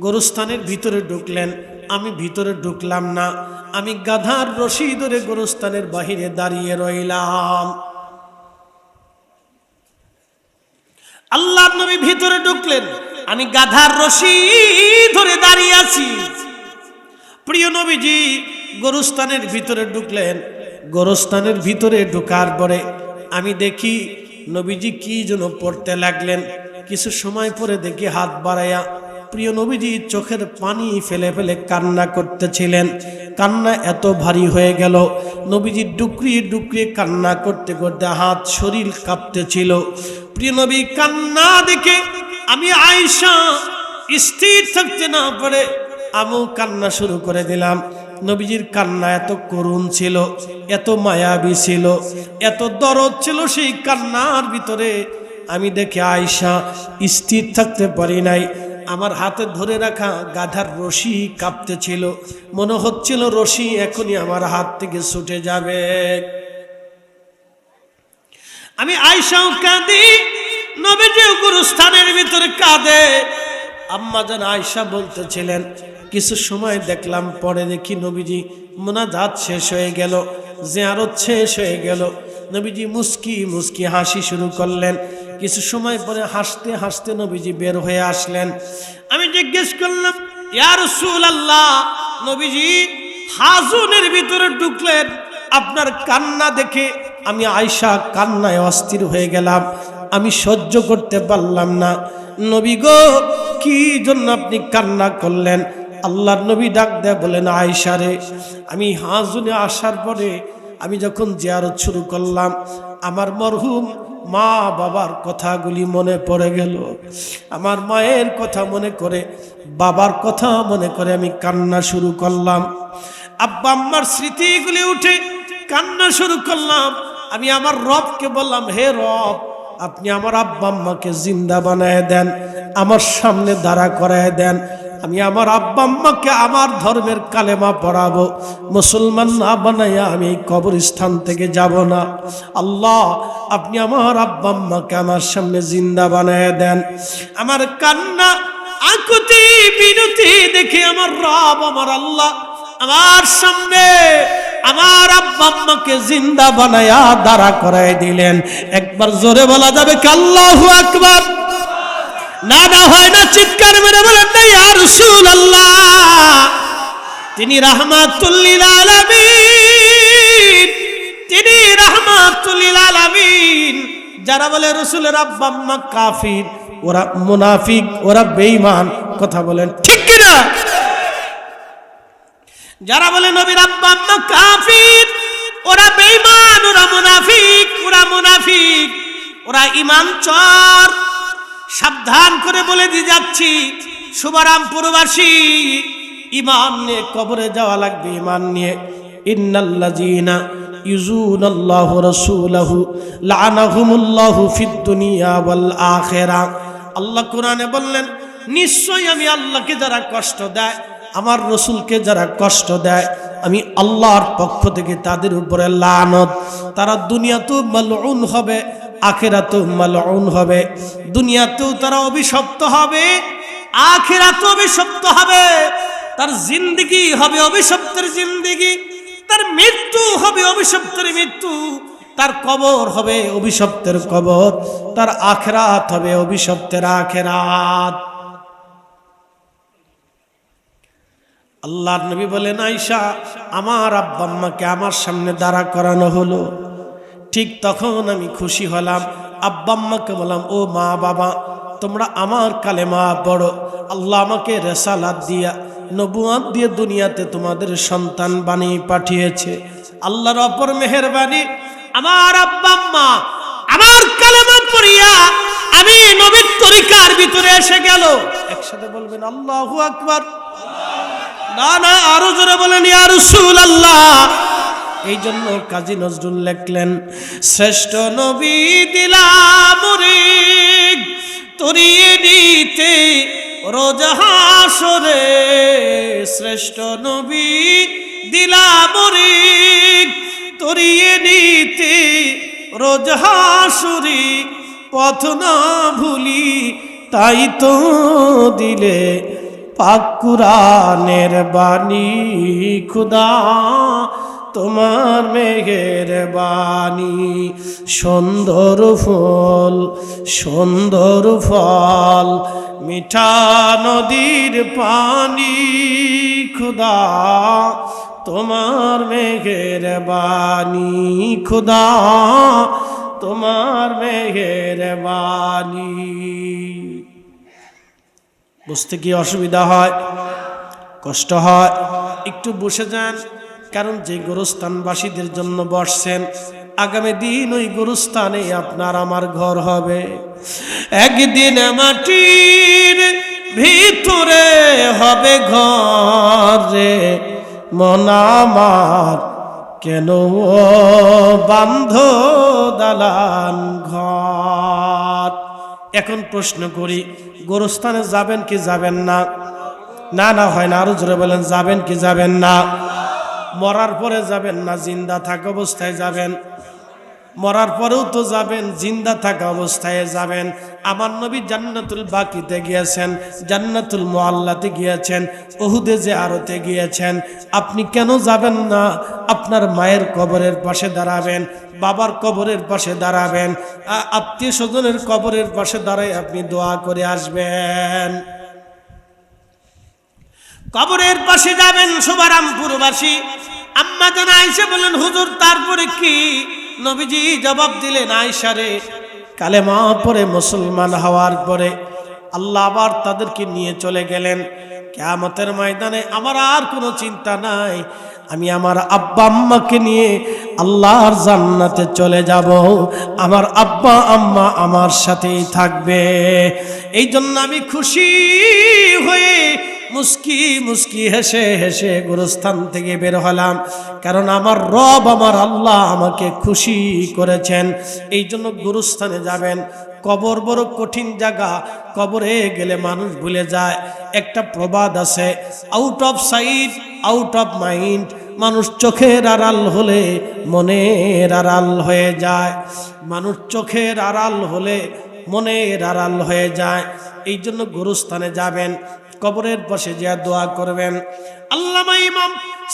গোরস্থানের ভিতরে ঢুকলেন, আমি ভিতরে ঢুকলাম না, আমি গাধার রশি ধরে গোরস্থানের বাহিরে দাঁড়িয়ে রইলাম। আল্লাহর নবী ভিতরে ঢুকলেন, আমি গাধার রশি ধরে দাঁড়িয়ে আছি। প্রিয় নবীজি গোরস্থানের ভিতরে ঢুকলেন। গোরস্থানের ভিতরে ঢোকার পরে আমি দেখি নবীজি কি যেন পড়তে লাগলেন। কিছু সময় পরে দেখি হাত বাড়াইয়া প্রিয় নবীজি চোখের পানি ফেলে ফেলে কান্না করতেছিলেন। কান্না এত ভারী হয়ে গেল, নবীজি ডুকরিয়ে ডুকরিয়ে কান্না করতে করতে হাত শরীর কাঁপতেছিল। প্রিয় নবী কান্না দেখে আমি আয়েশা স্থির থাকতে না পারে আমিও কান্না শুরু করে দিলাম। নবীজির কান্না এত করুণ ছিল, এত মায়াবী ছিল, এত দরদ ছিল সেই কান্নার ভিতরে। আমি দেখে আয়েশা স্থির থাকতে পারি নাই। আমার হাতে ধরে রাখা গাধার রশি কাঁপতেছিল, মনে হচ্ছিল রশি এখনই আমার হাত থেকে ছুটে যাবে। আমি আয়েশাও কাঁদি, নবীজিও গুরুস্থানের ভিতরে কাঁদে। আম্মা জান আয়েশা বলতেছিলেন, কিছু সময় দেখলাম, পরে দেখি নবীজি মুনাজাত শেষ হয়ে গেল, জিয়ারত শেষ হয়ে গেল, নবীজি মুস্কি মুস্কি হাসি শুরু করলেন। কিছু সময় পরে হাসতে হাসতে নবীজি বের হয়ে আসলেন। আমি জিজ্ঞেস করলাম, ইয়া রাসূলুল্লাহ, নবীজি হাজুনের ভিতরে ঢুকলেন, আপনার কান্না দেখে আমি আয়েশা কান্নায় অস্থির হয়ে গেলাম, আমি সহ্য করতে পারলাম না। নবী গো, কি জন্য আপনি কান্না করলেন? আল্লাহর নবী ডাক দেয় বলেন, আয়েশা রে, আমি হাজুনে আসার পরে আমি যখন জিয়ারত শুরু করলাম, আমার মরহুম মা বাবার কথাগুলি মনে পড়ে গেল। আমার মায়ের কথা মনে করে, বাবার কথা মনে করে আমি কান্না শুরু করলাম। আব্বা আম্মার স্মৃতিগুলি উঠে কান্না শুরু করলাম। আমি আমার রবকে বললাম, হে রব, আপনি আমার আব্বা আম্মাকে জিন্দা বানায় দেন, আমার সামনে দাঁড়া করায় দেন। আমি আমার আব্বা আম্মাকে আমার ধর্মের কালেমা পড়াবো, মুসলমান না বানাইয়া আমি এই কবরস্থান থেকে যাব না। আল্লাহ, আপনি আমার আব্বা আম্মাকে আমার সামনে জিন্দা বানায় দেন। আমার কান্না আকুতি বিনতি দেখে আমার রব, আমার আল্লাহ আমার সামনে আমার আব্বা আম্মাকে জিন্দা বানায়া দাঁড়া করায় দিলেন। একবার জোরে বলা যাবে কি আল্লাহু আকবার? না না হয় না, চিৎকার মেরে বলেন না ইয়া রাসূলুল্লাহ। তিনি রাহমাতুল লিল আলামিন, তিনি রাহমাতুল লিল আলামিন। যারা বলে রাসূলের আব্বা আম্মা কাফির, ওরা মুনাফিক, ওরা বেঈমান, কথা বলেন ঠিক কিনা? যারা বলে নবীর আব্বা আম্মা কাফির, ওরা বেঈমান, ওরা মুনাফিক, ওরা মুনাফিক, ওরা ঈমান চোর। সাবধান করে বলে দিয়ে যাচ্ছি, শুভরামপুরবাসী, ঈমান নিয়ে কবরে যাওয়া লাগবে, ঈমান নিয়ে। ইন্নাল্লাযীনা ইউযুনাল্লাহু রাসূলাহু লাআনাহুমুল্লাহু ফিদ দুনিয়া ওয়াল আখিরাহ। আল্লাহ কোরআনে বললেন, নিশ্চয়ই আমি আল্লাহকে যারা কষ্ট দেয়, আমার রসুলকে যারা কষ্ট দেয়, আমি আল্লাহর পক্ষ থেকে তাদের উপরে লানত। তারা দুনিয়াতেও মালউন হবে, আখিরাতেও মালউন হবে। দুনিয়াতেও তারা অভিশপ্ত হবে, আখিরাতেও অভিশপ্ত হবে। তার জিন্দেগি হবে অভিশপ্তের জিন্দেগি, তার মৃত্যু হবে অভিশপ্তের মৃত্যু, তার কবর হবে অভিশপ্তের কবর, তার আখিরাত হবে অভিশপ্তের আখিরাত। আল্লাহর নবী বলেন, আয়েশা, আমার আব্বা আম্মাকে আমার সামনে দাঁড়া করানো হলো। ঠিক তখন আমি খুশি হলাম। আব্বা আম্মাকে বললাম, ও মা বাবা, তোমরা আমার কালেমা পড়ো। আল্লাহ আমাকে রেসালাত দিয়া, নবুয়াত দিয়ে দুনিয়াতে তোমাদের সন্তান বানিয়ে পাঠিয়েছে। আল্লাহর অপর মেহেরবানি, আমার আব্বা আম্মা আমার কালেমা পড়িয়া আমি নবীর তরিকার ভিতরে এসে গেল। একসাথে বলবেন আল্লাহু আকবার। না না, আরো জোরে বলেন ইয়া রাসূলুল্লাহ। এই জন্য কাজী নজরুল লেখলেন, শ্রেষ্ঠ নবী দিলাম রে তরিয়ে নিতে রোজ হাসরে, শ্রেষ্ঠ নবী দিলাম রে তরিয়ে নিতে রোজ হাসরে, পথ না ভুলি তাই তো দিলে পাক কুরআনের বাণী। খুদা তোমার মেহেরবানি, সুন্দর ফল সুন্দর ফল মিঠা নদীর পানি। খুদা তোমার মেহেরবানি, খুদা তোমার মেহেরবানি। বুঝতে কি অসুবিধা হয়, কষ্ট হয়? একটু বসে যান, কারণ যে গোরস্থানবাসীদের জন্য বসছেন আগামী দিন ওই গোরস্থানে আপনার আমার ঘর হবে। একদিন মাটির ভিতরে হবে ঘর রে মন আমার, কেন বান্ধ দালান ঘর। এখন প্রশ্ন করি, গোরস্থানে যাবেন কি যাবেন না? না না হয় না, আরো জোরে বলেন, যাবেন কি যাবেন না? মরার পরে যাবেন না জিন্দা থাকা অবস্থায় যাবেন? মরার পরেও তো যাবেন, জিন্দা থাকা অবস্থায় যাবেন। আমার নবী জান্নাতুল বাকিতে গিয়েছেন, জান্নাতুল মুআল্লাতে গিয়েছেন, উহুদে যে আরতে গিয়েছেন। আপনি কেন যাবেন না? আপনার মায়ের কবরের পাশে দাঁড়াবেন, বাবার কবরের পাশে দাঁড়াবেন, আত্মীয় স্বজনের কবরের পাশে দাঁড়ায় আপনি দোয়া করে আসবেন। কবরের পাশে যাবেন শুভারামপুরবাসী। আম্মা জান আয়েশা বলেন, হুজুর তারপরে কি? নবীজি জবাব দিলেন, আয়েশা রে, কালেমা পড়ে মুসলমান হওয়ার পরে আল্লাহ আবার তাদেরকে নিয়ে চলে গেলেন কিয়ামতের ময়দানে। আমার আর কোনো চিন্তা নাই, আমি আমার আব্বা আম্মাকে নিয়ে আল্লাহর জান্নাতে চলে যাব। আমার আব্বা আম্মা আমার সাথেই থাকবে। এই জন্য আমি খুশি হয়ে মুস্কি মুস্কি হেসে হেসে গোরস্থান থেকে বের হলাম, কারণ আমার রব আমার আল্লাহ আমাকে খুশি করেছেন। এই জন্য গোরস্থানে যাবেন। কবর বড় কঠিন জায়গা, কবরে গেলে মানুষ ভুলে যায়। একটা প্রবাদ আছে, out of sight out of mind. মানুষ চোখের আড়াল হলে মনের আড়াল হয়ে যায়, মানুষ চোখের আড়াল হলে মনের আড়াল হয়ে যায়। এই জন্য গোরস্থানে যাবেন, কবরের পাশে যা দোয়া করবেন। আল্লামা ইমাম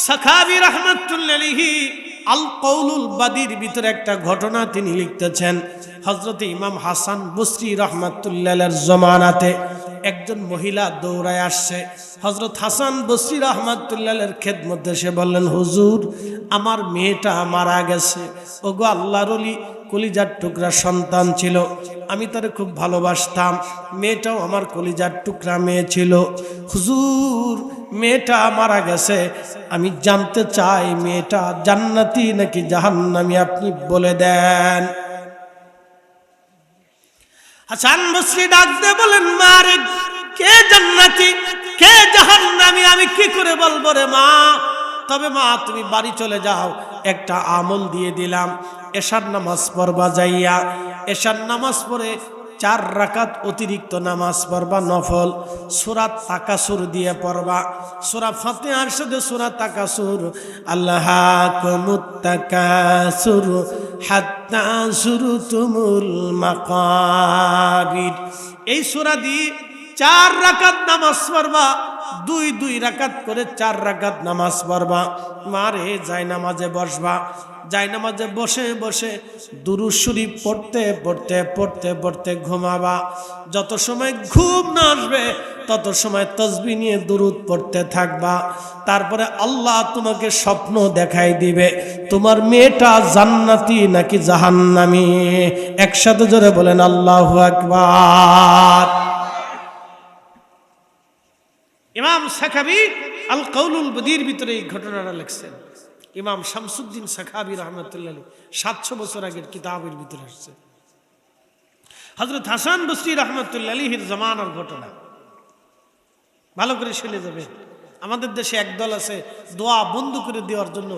সাখাবী রাহমাতুল্লাহি আলাইহি আল কওলুল বাদীর ভিতরে একটা ঘটনা তিনি লিখতেছেন। হযরত ইমাম হাসান বসরি রাহমাতুল্লাহি আলাইহির জমানাতে একজন মহিলা দৌড়ায় আসছে। হযরত হাসান বসরি রাহমাতুল্লাহি আলাইহির খেদমতে এসে বললেন, হুজুর আমার মেয়েটা মারা গেছে। ওগো আল্লাহর ওলি, কলিজার টুকরা সন্তান ছিল, আমি তারে খুব ভালোবাসতাম, মেয়েটাও আমার কলিজার টুকরা মেয়ে ছিল। হুজুর মেয়েটা মারা গেছে, আমি জানতে চাই মেয়েটা জান্নাতি নাকি জাহান্নামী, আপনি বলে দেন। হাসান বসরি ডাক দিয়ে বলেন, মা রে, কে জান্নাতি কে জাহান্নামী আমি কি করে বলবো রে মা? তবে মা তুমি বাড়ি চলে যাও, একটা আমল দিয়ে দিলাম। এশার নামাজ পড়বা, যাইয়া এশার নামাজ পড়ে 4 রাকাত অতিরিক্ত নামাজ পড়বা নফল। সূরা তাকাসুর দিয়ে পড়বা, সূরা ফাতিহার সাথে সূরা তাকাসুর। আল্লাহাকুমুত তাকাসুর হাত্তা যুরতুমুল মাকাবির। এই সূরা দিয়ে 4 রাকাত নামাজ পড়বা, 2 রাকাত করে 4 রাকাত নামাজ পড়বা। মারে যাই নামাজে বসবা, যাই নামাজে বসে বসে দুরূদ শরীফ পড়তে পড়তে পড়তে পড়তে ঘুমাবা। যত সময় ঘুম না আসবে তত সময় তাসবিহ নিয়ে দুরূদ পড়তে থাকবা। তারপরে আল্লাহ তোমাকে স্বপ্ন দেখাই দিবে তোমার মেয়েটা জান্নাতি নাকি জাহান্নামী। একসাথে জোরে বলেন আল্লাহু আকবার। ইমাম সাখাবী আল কওলুল বাদীর ভিতরে এই ঘটনাটা লিখছেন। ইমাম শামসুদ্দিন সাখাবী রাহমাতুল্লাহি আলাইহি 700 বছর আগের কিতাবের ভিতরে আসছে। হযরত হাসান বসরি রাহমাতুল্লাহি আলাইহির জামানার ঘটনা, ভালো করে শুনে যাবেন। আমাদের দেশে একদল আছে দোয়া বন্ধ করে দেওয়ার জন্য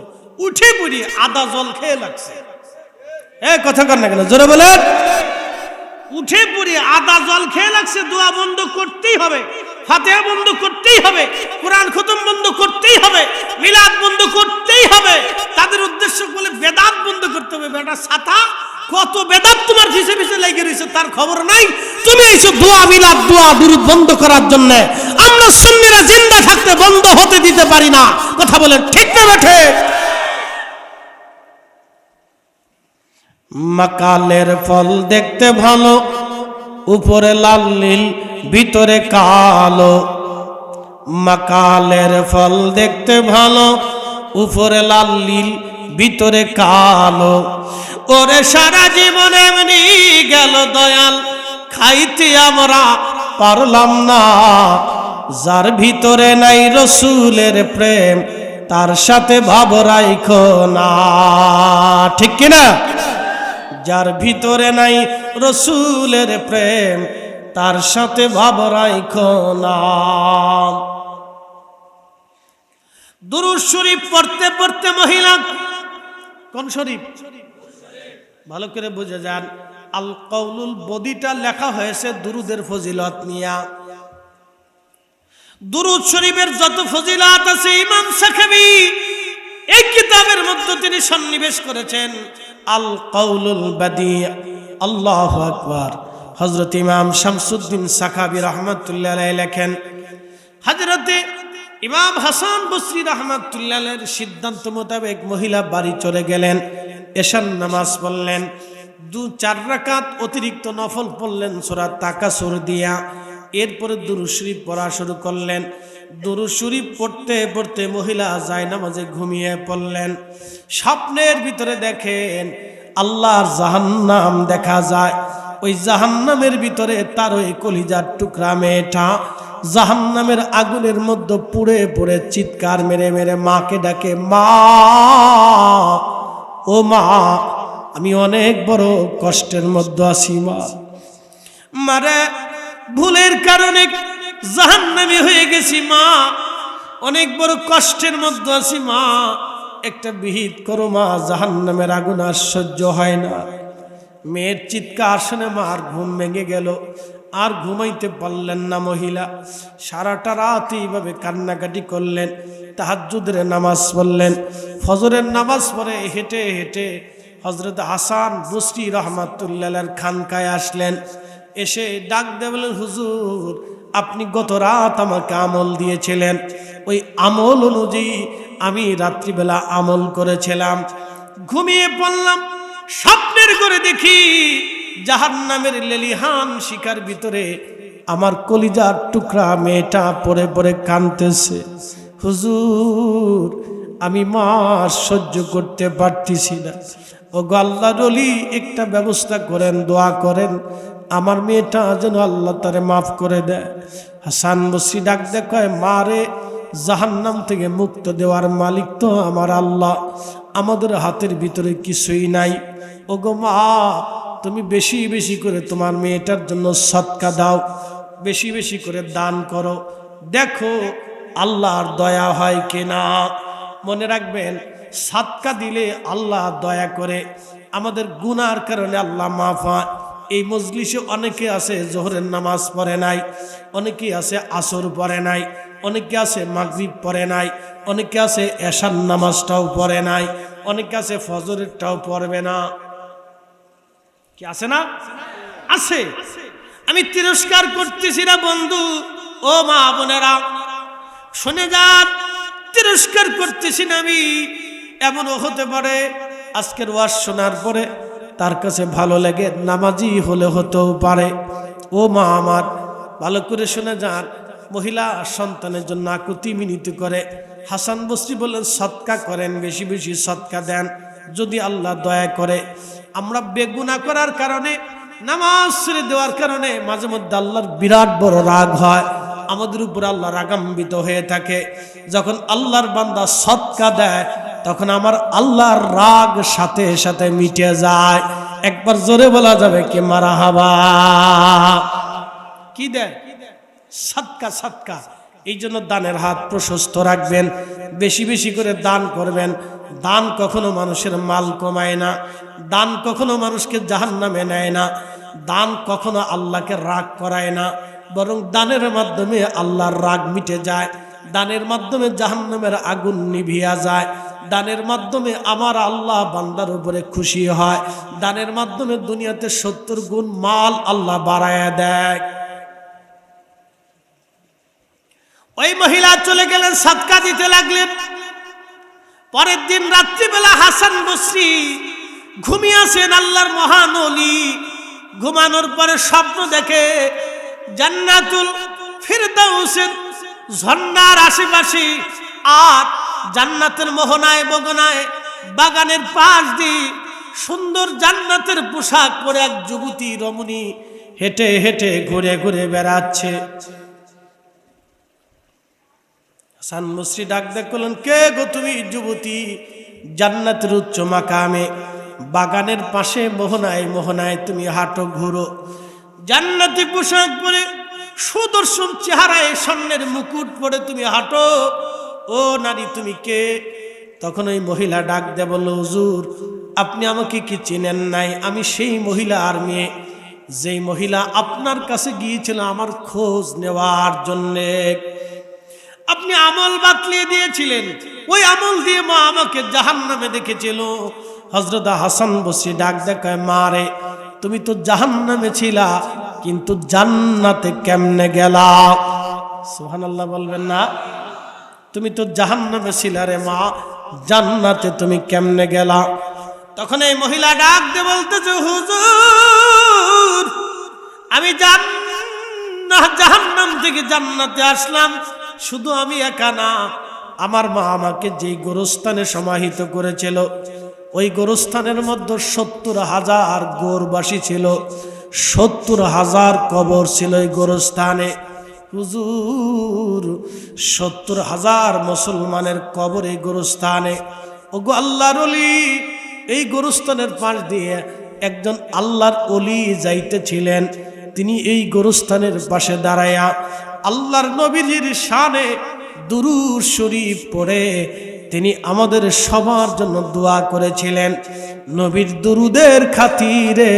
উঠে পড়ে আদা জল খেয়ে লাগছে। কথা কর না কেন, জোরে বলেন। উঠে পড়ে আদা জল খেয়ে লাগছে, দোয়া বন্ধ করতেই হবে, ফাতিহা বন্ধ করতেই হবে, কোরআন খতম বন্ধ করতেই হবে, মিলাদ বন্ধ করতেই হবে। তাদের উদ্দেশ্য বলে বেদাত বন্ধ করতে হবে। বেটা ছাতা, কত বেদাত তোমার পিছে পিছে লেগে রয়েছে তার খবর নাই। তুমি এসো দোয়া মিলাদ দোয়া দুরূদ বন্ধ করার জন্য। আমরা সুন্নিরা জিন্দা থাকতে বন্ধ হতে দিতে পারি না। কথা বলেন ঠিক না বেঠে? মাকালের ফল দেখতে ভালো, উপরে লাল নীল ভিতরে কালো। মাকালের ফল দেখতে ভালো, উপরে লাল নীল ভিতরে কালো। ওরে সারা জীবন এমনি গেল দয়াল, খাইতে আমরা পারলাম না। যার ভিতরে নাই রসুলের প্রেম তার সাথে ভাব রাইখো না। ঠিক কিনা? যার ভিতরে নাই রসুলের প্রেম তার সাথে ভাব রাইখো না। দুরূদ শরীফ পড়তে পড়তে মহিলা, কোন শরীফ ভালো করে বুঝে যান। আল কওলুল বদিটা লেখা হয়েছে দুরুদের ফজিলত নিয়া। দুরূদ শরীফের যত ফজিলত আছে ইমাম সাখাবী এই কিতাবের মধ্যে তিনি সন্নিবেশ করেছেন। আল কওলুল বাদি, আল্লাহু আকবার। হযরত ইমাম শামসুদ্দিন সাখাবী রাহমাতুল্লাহ আলাইহি লেখেন, হযরতে ইমাম হাসান বসরি রাহমাতুল্লাহ আলাইহির সিদ্ধান্ত মোতাবেক মহিলা বাড়ি চলে গেলেন, এশার নামাজ পড়লেন, 2-4 রাকাত অতিরিক্ত নফল পড়লেন সূরা তাকাসুর দিয়া। এরপরে দুরূদ শরীফ পড়া শুরু করলেন। দুরূদ শরীফ পড়তে পড়তে মহিলা যায় নামাজে ঘুমিয়ে পড়লেন। স্বপ্নের ভিতরে দেখেন আল্লাহর জাহান্নাম দেখা যায়। ওই জাহান্নামের ভিতরে তার ওই কলিজার টুকরা মেয়েটা জাহান্নামের আগুনের মধ্যে পুড়ে পুড়ে চিৎকার মেরে মেরে মাকে ডাকে, মা ও মা, আমি অনেক বড় কষ্টের মধ্যে আছি মা। মারে ভুলের কারণে জাহান্নামী হয়ে গেছি মা, অনেক বড় কষ্টের মধ্যে আছি মা, একটা বিহিত করো মা, জাহান্নামের আগুন আর সহ্য হয় না। মেয়ের চিৎকার শুনে মার ঘুম ভেঙে গেল, আর ঘুমাইতে পারলেন না মহিলা। সারাটা রাত এইভাবে কান্নাকাটি করলেন। তাহাজ্জুদের নামাজ পড়লেন, ফজরের নামাজ পড়ে হেঁটে হেঁটে হযরত হাসান বসরি রাহমাতুল্লাহর খানকায় আসলেন। এসে ডাক দিয়ে বলেন, হুজুর আপনি গত রাত আমাকে আমল দিয়েছিলেন, ওই আমল অনুযায়ী আমি রাত্রিবেলা আমল করেছিলাম, ঘুমিয়ে পড়লাম, স্বপ্নের করে দেখি জাহান্নামের লেলিহান শিকার ভিতরে আমার কলিজার টুকরা মেয়েটা পড়ে পড়ে কাঁদতেছে। হুজুর আমি মা সহ্য করতে পারতেছি না, ও গো আল্লাহর ওলি একটা ব্যবস্থা করেন, দোয়া করেন, আমার মেয়েটা যেন আল্লাহ তারে মাফ করে দেয়। হাসান বসরি ডাক দেখায়, মা রে, জাহান্নাম থেকে মুক্ত দেওয়ার মালিক তো আমার আল্লাহ, আমাদের হাতের ভিতরে কিছুই নাই। ও গো মা, তুমি বেশি বেশি করে তোমার মেয়েটার জন্য সদকা দাও, বেশি বেশি করে দান করো, দেখো আল্লাহর দয়া হয় কিনা। মনে রাখবেন, সদকা দিলে আল্লাহ দয়া করে, আমাদের গুনার কারণে আল্লাহ মাফ হয়। এই মজলিসে অনেকে আছে জোহরের নামাজ পড়ে নাই, অনেকে আছে আসর পড়ে নাই, অনেকে আছে মাগরিব পড়ে নাই, অনেকে আছে এশার নামাজটাও পড়ে নাই, অনেকে আছে ফজরেরটাও পড়বে না। কি আছে না? আছে। আমি তিরস্কার করতেছি না বন্ধু, ও মা বোনেরা শুনে যান, তিরস্কার করতেছি না আমি। এমনও হতে পারে আজকের ওয়াজ শোনার পরে তার কাছে ভালো লাগে, নামাজি হলে হতেও পারে। ও মা আমার, ভালো করে শুনে যান, মহিলা সন্তানের জন্য আকুতি মিনতি করে। হাসান বসরি বললেন, সদকা করেন, বেশি বেশি সদকা দেন, যদি আল্লাহ দয়া করে। আমরা বেগুনাহ করার কারণে, নামাজ ছেড়ে দেওয়ার কারণে মাঝে মধ্যে আল্লাহর বিরাট বড় রাগ হয়, আমাদের উপর আল্লাহ রাগান্বিত হয়ে থাকে। যখন আল্লাহর বান্দা সদকা দেয় তখন আমার আল্লাহর রাগ সাথে সাথে মিটে যায়। একবার জোরে বলা যাবে কি মারহাবা? কি দেয়? সদকা। সদকা। এই জন্য দানের হাত প্রশস্ত রাখবেন, বেশি বেশি করে দান করবেন। দান কখনো মানুষের মাল কমায় না, দান কখনো মানুষকে জাহান্নামে নেয় না, দান কখনো আল্লাহকে রাগ করায় না, বরং দানের মাধ্যমে আল্লাহর রাগ মিটে যায়, দানের মাধ্যমে জাহান্নামের আগুন নিভিয়া যায়, দানের মাধ্যমে আমার আল্লাহ বান্দার উপরে খুশি হয়, দানের মাধ্যমে দুনিয়াতে 70 গুণ মাল আল্লাহ বাড়ায়া দেয়। ওই মহিলা চলে গেলেন, সদকা দিতে লাগলেন। পরের দিন রাত্রিবেলা হাসান বসরি ঘুমিয়ে আছেন, আল্লাহর মহান ওলি। ঘুমানোর পরে স্বপ্ন দেখে জান্নাতুল ফিরদাউসের ঝর্ণার আশেপাশে আর জান্নাতের মোহনায় বগনায় বাগানের পাশ দিয়ে সুন্দর জান্নাতের পোশাক পরে এক যুবতী রমণী হেঁটে হেঁটে ঘুরে ঘুরে বেড়াচ্ছে। হাসান বসরি ডাক দেখ বললেন, কে গো তুমি? যুবতী, জান্নাতের উচ্চ মাকামে বাগানের পাশে মোহনায় মোহনায় তুমি হাঁটো ঘুরো, জান্নাতি পোশাক পরে সুদর্শন চেহারায় স্বর্ণের মুকুট পরে তুমি হাঁটো, ও নারী তুমি কে? তখন ওই মহিলা ডাক দে বলল, হুজুর আপনি আমাকে কি চিনেন নাই? আমি সেই মহিলা আর মেয়ে, যেই মহিলা আপনার কাছে গিয়েছিল আমার খোঁজ নেওয়ার জন্যে। আপনি আমল বাতলিয়ে দিয়েছিলেন, ওই আমল দিয়ে মা আমাকে জাহান্নামে দেখেছিল। হযরত হাসান বসরি ডাক দেখায়, মা রে তুমি তো জাহান্নামে ছিলা, কিন্তু জান্নাতে কেমনে গেলা? সুবহানাল্লাহ বলবেন না? তুমি তো জাহান্নামে ছিলা রে মা, জান্নাতে তুমি কেমনে গেলা? তখন এই মহিলা ডাক দিয়ে বলতেছে, হুজুর আমি জাহান্নাম থেকে জান্নাতে আসলাম, শুধু আমি একা না, আমার মা আমাকে যেই গোরস্থানে সমাহিত করেছিল, ওই গোরস্থানের মধ্যে ৭০,০০০ গোরবাসী ছিল, ৭০,০০০ কবর ছিল এই গোরস্থানে। হুজুর ৭০,০০০ মুসলমানের কবর এই গোরস্থানে। ওগো আল্লাহর ওলি, এই গোরস্থানের পাশ দিয়ে একজন আল্লাহর ওলি যাইতেছিলেন, তিনি এই গোরস্থানের পাশে দাঁড়ায়া আল্লাহর নবীর শানে দুরূদ শরীফ পড়ে তিনি আমাদের সবার জন্য দোয়া করেছিলেন। নবীর দুরুদের খাতিরে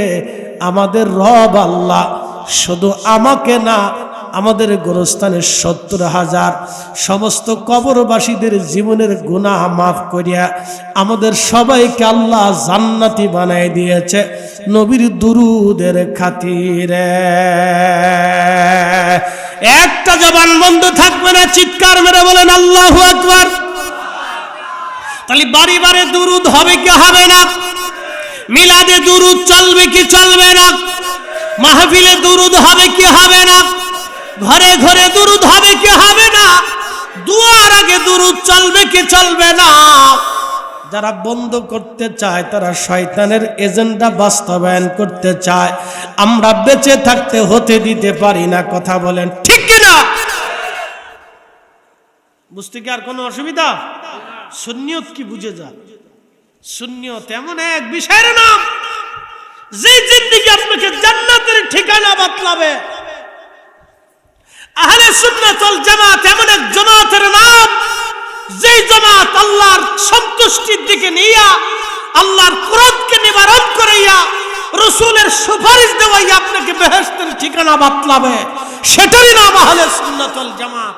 আমাদের রব আল্লাহ শুধু আমাকে না, আমাদের গোরস্থানের ৭০,০০০ সমস্ত কবরবাসীদের জীবনের গুনাহ মাফ করিয়া আমাদের সবাইকে আল্লাহ জান্নাতি বানায় দিয়েছে নবীর দুরুদের খাতিরে। একটা জবান বন্ধ থাকবে না, চিৎকার মেরে বলেন আল্লাহু আকবার। তাহলে বাড়ি বাড়ি দুরুদ হবে কি হবে না? মিলাদে দুরুদ চলবে কি চলবে না? মাহফিলে দুরুদ হবে কি হবে না? ঘরে ঘরে দুরুদ হবে কি হবে না? দুয়ার আগে দুরুদ চলবে কি চলবে না? যারা বন্ধ করতে চায় তারা শয়তানের এজেন্ডা বাস্তবায়ন করতে চায়। আমরা বেঁচে থাকতে হতে দিতে পারি না। কথা বলেন ঠিক কিনা? বুঝতে কি আর কোনো অসুবিধা? সুন্নিয়ত কি বুঝে যা? সুন্নিয়ত এমন এক বিষয়ের নাম যে জিন্দেগি আপনাকে জান্নাতের ঠিকানা বাতলাবে। আহলে সুন্নাত ওয়াল জামাত এমন এক জামাতের নাম যে জামাত আল্লাহর সন্তুষ্টির দিকে নিয়া, আল্লাহর ক্রোধকে নিবারণ করাইয়া, রাসূলের সুপারিশ দেওয়াইয়া আপনাকে বেহেশতের ঠিকানা বাতলাবে। সেটারই নাম আহলে সুন্নাত ওয়াল জামাত।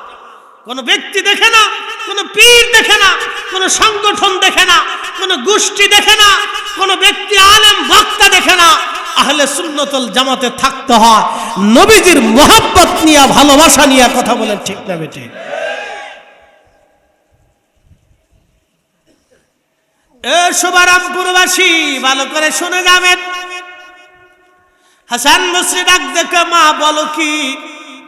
কোন ব্যক্তি দেখে না, কোন পীর দেখে না, কোন সংগঠন দেখে না, কোন গোষ্ঠী দেখে না, কোন ব্যক্তি আলেম বক্তা দেখে না। আহলে সুন্নাত ওয়াল জামাতে থাকতে হয় নবীজির মোহাব্বত নিয়ে, ভালোবাসা নিয়ে। কথা বলেন ঠিক না বেটে? শুভারামপুরবাসী ভালো করে শুনে যাবেন। হাসান বসরি ডাক দেখে, মা বলো কি?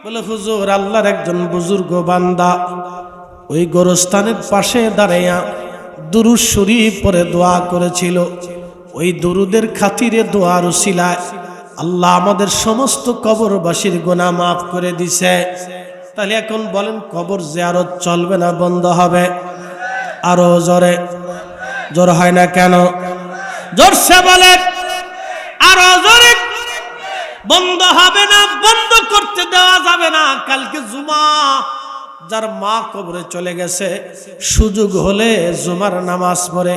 বলে, হুজুর আল্লাহর একজন বুজুর্গ বান্দা ওই গোরস্থানের পাশে দাঁড়াইয়া দুরূদ শরীফ পড়ে দোয়া করেছিল। ওই দুরুদের খাতিরে দোয়ার উসিলায় আল্লাহ আমাদের সমস্ত কবরবাসীর গুনাহ মাফ করে দিছে। তাহলে এখন বলেন, কবর জিয়ারত চলবে না বন্ধ হবে? আরো জোরে, জোর হয় না কেন? জোরসে বলেন, আরো জোরে। বন্ধ হবে না, বন্ধ করতে দেওয়া যাবে না। কালকে জুমা, যার মা কবরে চলে গেছে, সুযোগ হলে জুমার নামাজ পড়ে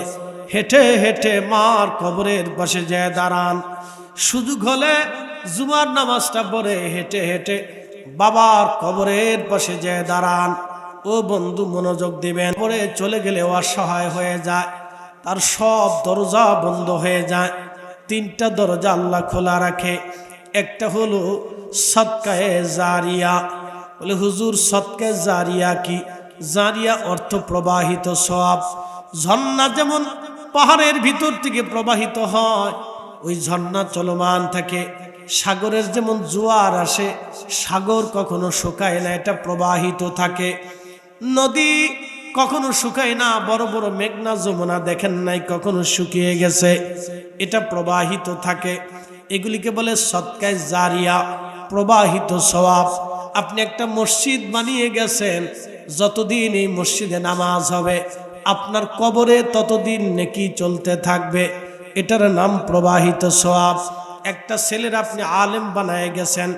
হেঁটে হেঁটে মার কবরের পাশে যায় দাঁড়ান। সুযোগ হলে জুমার নামাজটা পড়ে হেঁটে হেঁটে বাবার কবরের পাশে যায় দাঁড়ান। ও বন্ধু মনোযোগ দিবেন। পরে চলে গেলে অসহায় হয়ে যায়, তার সব দরজা বন্ধ হয়ে যায়। 3টা দরজা আল্লাহ খোলা রাখে। একটা হলো সদকায়ে জারিয়া। বলে, হুজুর সদকায়ে জারিয়া কি? জারিয়া অর্থ প্রবাহিত সওয়াব। ঝর্ণা যেমন পাহাড়ের ভিতর থেকে প্রবাহিত হয়, ওই ঝর্ণা চলমান থাকে। সাগরের যেমন জোয়ার আসে, সাগর কখনো শুকায় না, এটা প্রবাহিত থাকে। নদী কখনো শুকায় না, বড় বড় মেঘনা যমুনা দেখেন নাই কখনো শুকিয়ে গেছে, এটা প্রবাহিত থাকে। এগুলিকে বলে সদকায়ে জারিয়া, প্রবাহিত সওয়াব। আপনি একটা মসজিদ বানিয়ে গেছেন, যতদিন এই মসজিদে নামাজ হবে আপনার কবরে ততদিন নেকি চলতে থাকবে। এটার নাম প্রবাহিত সওয়াব। একটা ছেলের আপনি আলেম বানায় গেছেন,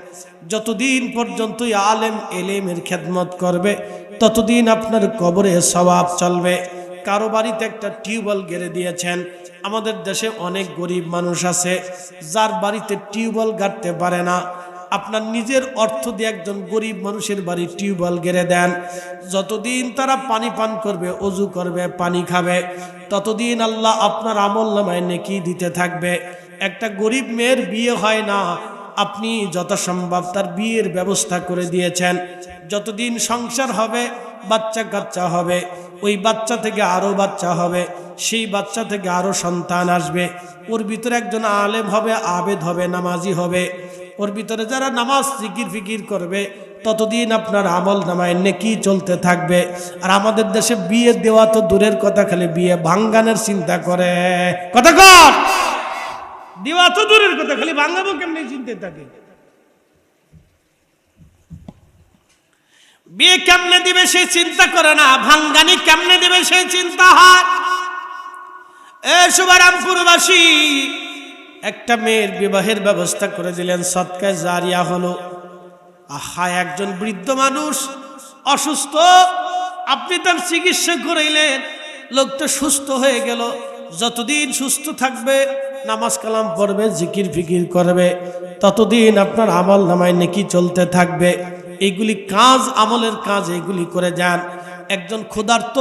যতদিন পর্যন্ত আলেম এলেমের খেদমত করবে ততদিন আপনার কবরে সওয়াব চলবে। কারো বাড়িতে একটা টিউবওয়েল গেড়ে দিয়েছেন। আমাদের দেশে অনেক গরিব মানুষ আছে যার বাড়িতে টিউবওয়েল গাড়তে পারে না। আপনার নিজের অর্থ দিয়ে একজন গরিব মানুষের বাড়ি টিউবওয়েল গেড়ে দেন। যতদিন তারা পানি পান করবে, অজু করবে, পানি খাবে, ততদিন আল্লাহ আপনার আমলনামায় নেকি দিতে থাকবে। একটা গরিব মেয়ের বিয়ে হয় না, আপনি যথাসম্ভব তার বিয়ের ব্যবস্থা করে দিয়েছেন। যতদিন সংসার হবে, বাচ্চা কাচ্চা হবে, ওই বাচ্চা থেকে আরো বাচ্চা হবে, সেই বাচ্চা থেকে আরো সন্তান আসবে। ওর ভিতরে একজন আলেম হবে, আবেদ হবে, নামাজি হবে। ওর ভিতরে যারা নামাজ জিকির ফিকির করবে ততদিন আপনার আমল নামায় নেকি চলতে থাকবে। আর আমাদের দেশে বিয়ে দেওয়া তো দূরের কথা, খালি বিয়ে ভাঙ্গানের চিন্তা করে। কথা কর, দেওয়া তো দূরের কথা, খালি ভাঙ্গাবো কেমনি চিন্তা থাকে। বিয়ে কেমনে দিবে সে চিন্তা করে না, ভাঙ্গানি কেমনে দিবে সেই চিন্তা হয়। শুভারামপুরবাসী একটা মেয়ের বিবাহের ব্যবস্থা করে দিলেন, সদকায়ে জারিয়া হলো। আহা, একজন বৃদ্ধ মানুষ অসুস্থ, আপনি তার চিকিৎসা করাইলেন, লোকটা সুস্থ হয়ে গেল। যতদিন সুস্থ থাকবে, নামাজ কালাম পড়বে, জিকির ফিকির করবে, ততদিন আপনার আমল নামায় নেকি চলতে থাকবে। এইগুলি কাজ, আমলের কাজ এইগুলি করে যান। একজন ক্ষুধার্ত,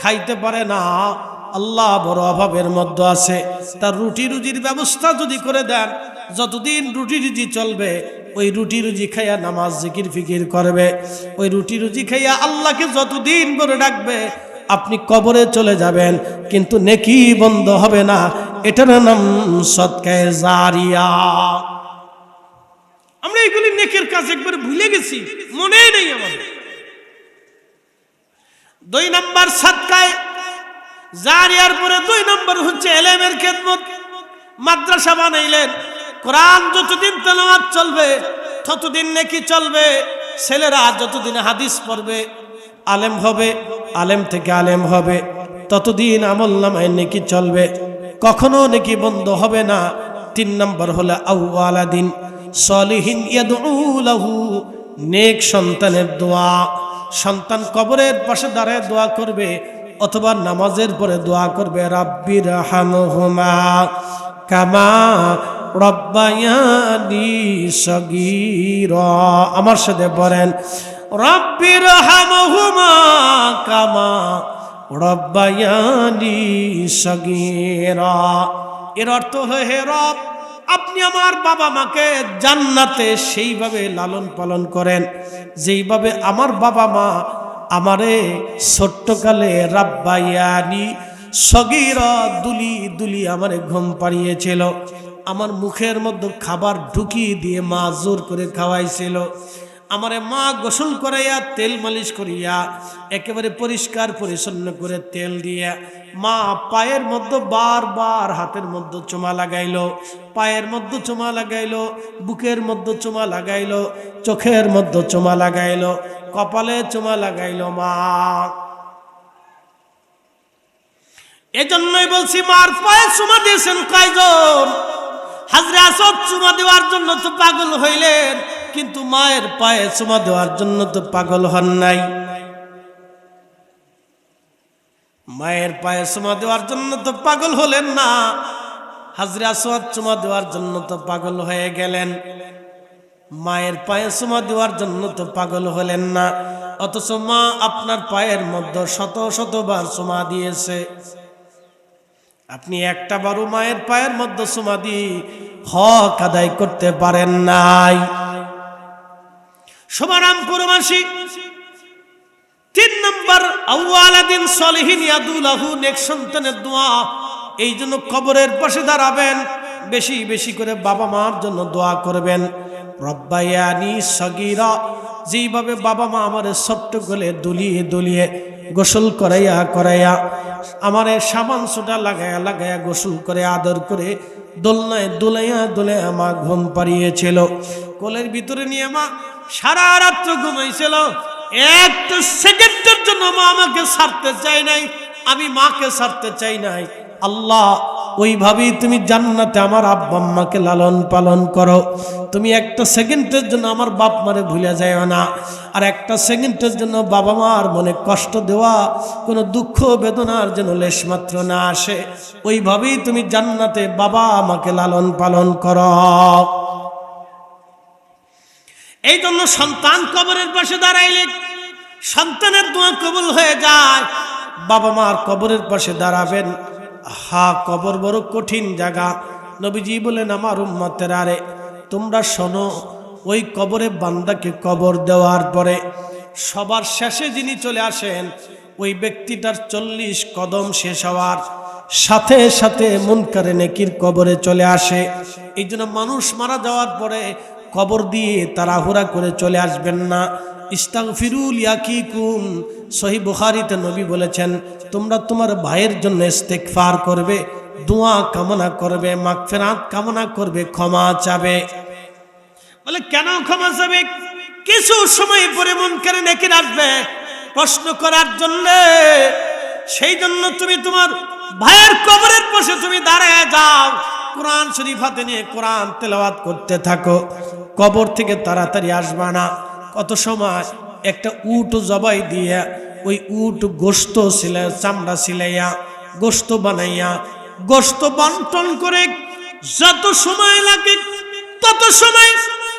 খাইতে পারে না, আল্লাহ বড় অভাবের মধ্যে আছে, তার রুটি রুজির ব্যবস্থা যদি করে দেন, যতদিন রুটি রুজি চলবে ওই রুটি রুজি খাইয়া নামাজ জিকির ফিকির করবে, ওই রুটি রুজি খাইয়া আল্লাহকে যতদিন করে ডাকবে, আপনি কবরে চলে যাবেন কিন্তু নেকি বন্ধ হবে না। এটার নাম সদকায়ে জারিয়া। আমরা এগুলি নেকের কাজ একবার ভুলে গেছি, মনেই নেই আমাদের। 2 নম্বর সদকায়ে জারিয়ার পরে 2 নম্বর হচ্ছে এলেমের খেদমত। মাদ্রাসা বানাইলেন, কোরআন যতদিন তেলাওয়াত চলবে ততদিন নেকি চলবে। ছেলেরা যতদিন হাদিস পড়বে, আলেম হবে, আলেম থেকে আলেম হবে, ততদিন আমলনামায় নেকি চলবে, কখনো নেকি বন্ধ হবে না। 3 নম্বর হলো আউওয়ালাদিন সলিহিন ইয়াদউ লাহু, নেক সন্তানের দোয়া। সন্তান কবরের পাশে দাঁড়ায় দোয়া করবে অথবা নামাজের পরে দোয়া করবে, রাব্বির হামহুমা কামা রব্বায়ানি সগীরা। আমার সাথে বলেন, রাব্বির হামহুমা কামা রব্বায়ানি সগীরা। এর অর্থ হলো, হে রব, আপনি আমার বাবা মাকে জান্নাতে সেইভাবে লালন পালন করেন যেইভাবে আমার বাবা মা আমারে ছোট্টকালে রাব্বায়ানি সগীরা দুলি দুলি আমারে ঘুম পাড়িয়েছিল, আমার মুখের মধ্যে খাবার ঢুকিয়ে দিয়ে মা জোর করে খাওয়াইছিল, আমারে মা গোসল করাইয়া তেল মালিশ করিয়া একেবারে পরিষ্কার পরিচ্ছন্ন করে তেল দিয়া মা পায়ের মধ্যে বারবার হাতের মধ্যে চুমা লাগাইলো, পায়ের মধ্যে চুমা লাগাইলো, বুকের মধ্যে চুমা লাগাইলো, চোখের মধ্যে চুমা লাগাইলো, কপালে চুমা লাগাইলো মা। এজন্যই বলছি, মার পায়ে চুমা দিয়েছেন কয়জন? হাজরে আসদ চুমা দেওয়ার জন্য তো পাগল হইলেন, কিন্তু মায়ের পায়ে চুমা দেওয়ার জন্য তো পাগল হন নাই। মায়ের পায়ে চুমা দেওয়ার জন্য তো পাগল হলেন না, হাজরে আসদ চুমা দেওয়ার জন্য তো পাগল হয়ে গেলেন, মায়ের পায়ে চুমা দেওয়ার জন্য তো পাগল হলেন না। অথচ মা আপনার পায়ের মধ্যে শত শতবার চুমা দিয়েছে, আপনি একটা বারও মায়ের পায়ের মধ্যে চুমা দিয়ে হক আদায় করতে পারেন নাই। শুভারামপুরবাসী 3 নম্বর আউওয়ালাদিন সলিহিন ইয়াদউ লাহু, নেক সন্তানের দোয়া। এই জন্য কবরের পাশে দাঁড়াবেন, বেশি বেশি করে বাবা মার জন্য দোয়া করবেন। রব্বায়ানি সগীরা, যেইভাবে বাবা মা আমারে ছোট্ট গলে দুলিয়ে দুলিয়ে গোসল করাইয়া করাইয়া আমারে সাবান সোটা লাগাইয়া লাগাইয়া গোসল করে আদর করে দোলনায় দোলাইয়া দোলাইয়া মা ঘুম পাড়িয়েছিল, কোলের ভিতরে নিয়ে মা সারা রাত্র ঘুমাইছিল। একটা সেকেন্ডের জন্য মা আমাকে ছাড়তে চাই নাই, আমি মাকে ছাড়তে চাই নাই। আল্লাহ ওইভাবেই তুমি জান্নাতে আমার আব্বা আম্মাকে লালন পালন করো। তুমি একটা সেকেন্ডের জন্য আমার বাপ মারে ভুলে যাও না। আর একটা সেকেন্ডের জন্য বাবা মার মনে কষ্ট দেওয়া, কোনো দুঃখ বেদনার যেন লেশমাত্র না আসে। ওইভাবেই তুমি জান্নাতে বাবা আমাকে লালন পালন করো। এই জন্য সন্তান কবরের পাশে দাঁড়াইলে সন্তানের দোয়া কবুল হয়ে যায়। বাবা মার কবরের পাশে দাঁড়াবেন। হা, কবর বড় কঠিন জায়গা। নবীজি বলেন, আমার উম্মতেরা রে তোমরা শোনো, ওই কবরে বান্দাকে কবর দেওয়ার পরে সবার শেষে যিনি চলে আসেন, ওই ব্যক্তিটার 40 কদম শেষ হওয়ার সাথে সাথে মুনকারে নেকির কবরে চলে আসে। এই জন্য মানুষ মারা যাওয়ার পরে কবর দিয়ে তাড়াহুড়া করে চলে আসবেন না। ইস্তাগফিরুল ইয়াকিকুম, সহিহ বুখারীতে নবী বলেছেন, তোমরা তোমার ভাইয়ের জন্য ইস্তেগফার করবে, দোয়া কামনা করবে, মাগফিরাত কামনা করবে, ক্ষমা চাবে। বলে কেন ক্ষমা চাবে? কিছু সময় পরে মুনকারে নেকির আসবে প্রশ্ন করার জন্য। সেই জন্য তুমি তোমার ভাইয়ের কবরের পাশে তুমি দাঁড়ায় যাও, কোরআন শরীফ হাতে নিয়ে কোরআন তেলাওয়াত করতে থাকো। কবর থেকে তাড়াতাড়ি আসবা না। কত সময় একটা উট জবাই দিয়া, ওই উট গোশত সিলাই, চামড়া সিলাইয়া গোশত বানাইয়া গোশত বন্টন করে যত সময় লাগে তত সময়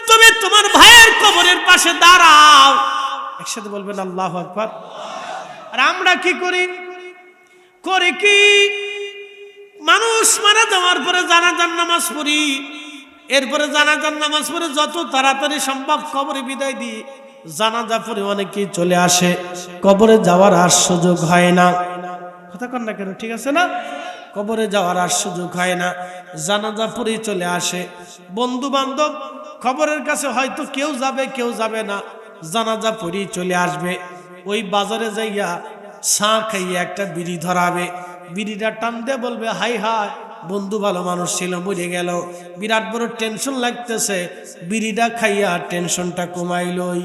তুমি তোমার ভাইয়ের কবরের পাশে দাঁড়াও। একসাথে বলবেন আল্লাহু আকবার। আর আমরা কি করি? করে কি? মানুষ মারা যাওয়ার পরে জানাজার নামাজ পড়ি, এরপরে জানাজার নামাজ পড়ে যত তাড়াতাড়ি সম্ভব কবরে বিদায় দিই। জানাজা পড়ে অনেকেই চলে আসে, কবরে যাওয়ার আর সুযোগ হয় না। কথা কন না কেন? ঠিক আছে না? কবরে যাওয়ার আর সুযোগ হয় না, জানাজা পড়েই চলে আসে। বন্ধু বান্ধব খবরের কাছে হয়তো কেউ যাবে কেউ যাবে না, জানাজা পড়েই চলে আসবে। ওই বাজারে যাইয়া চা খাইয়া একটা বিড়ি ধরাবে, বিড়িটা টান দিয়ে বলবে, হাই হাই বন্ধু ভালো মানুষ ছিল, মরে গেল, বিরাট বড় টেনশন লাগতেছে, বিড়িটা খাইয়া টেনশনটা কমাইলই।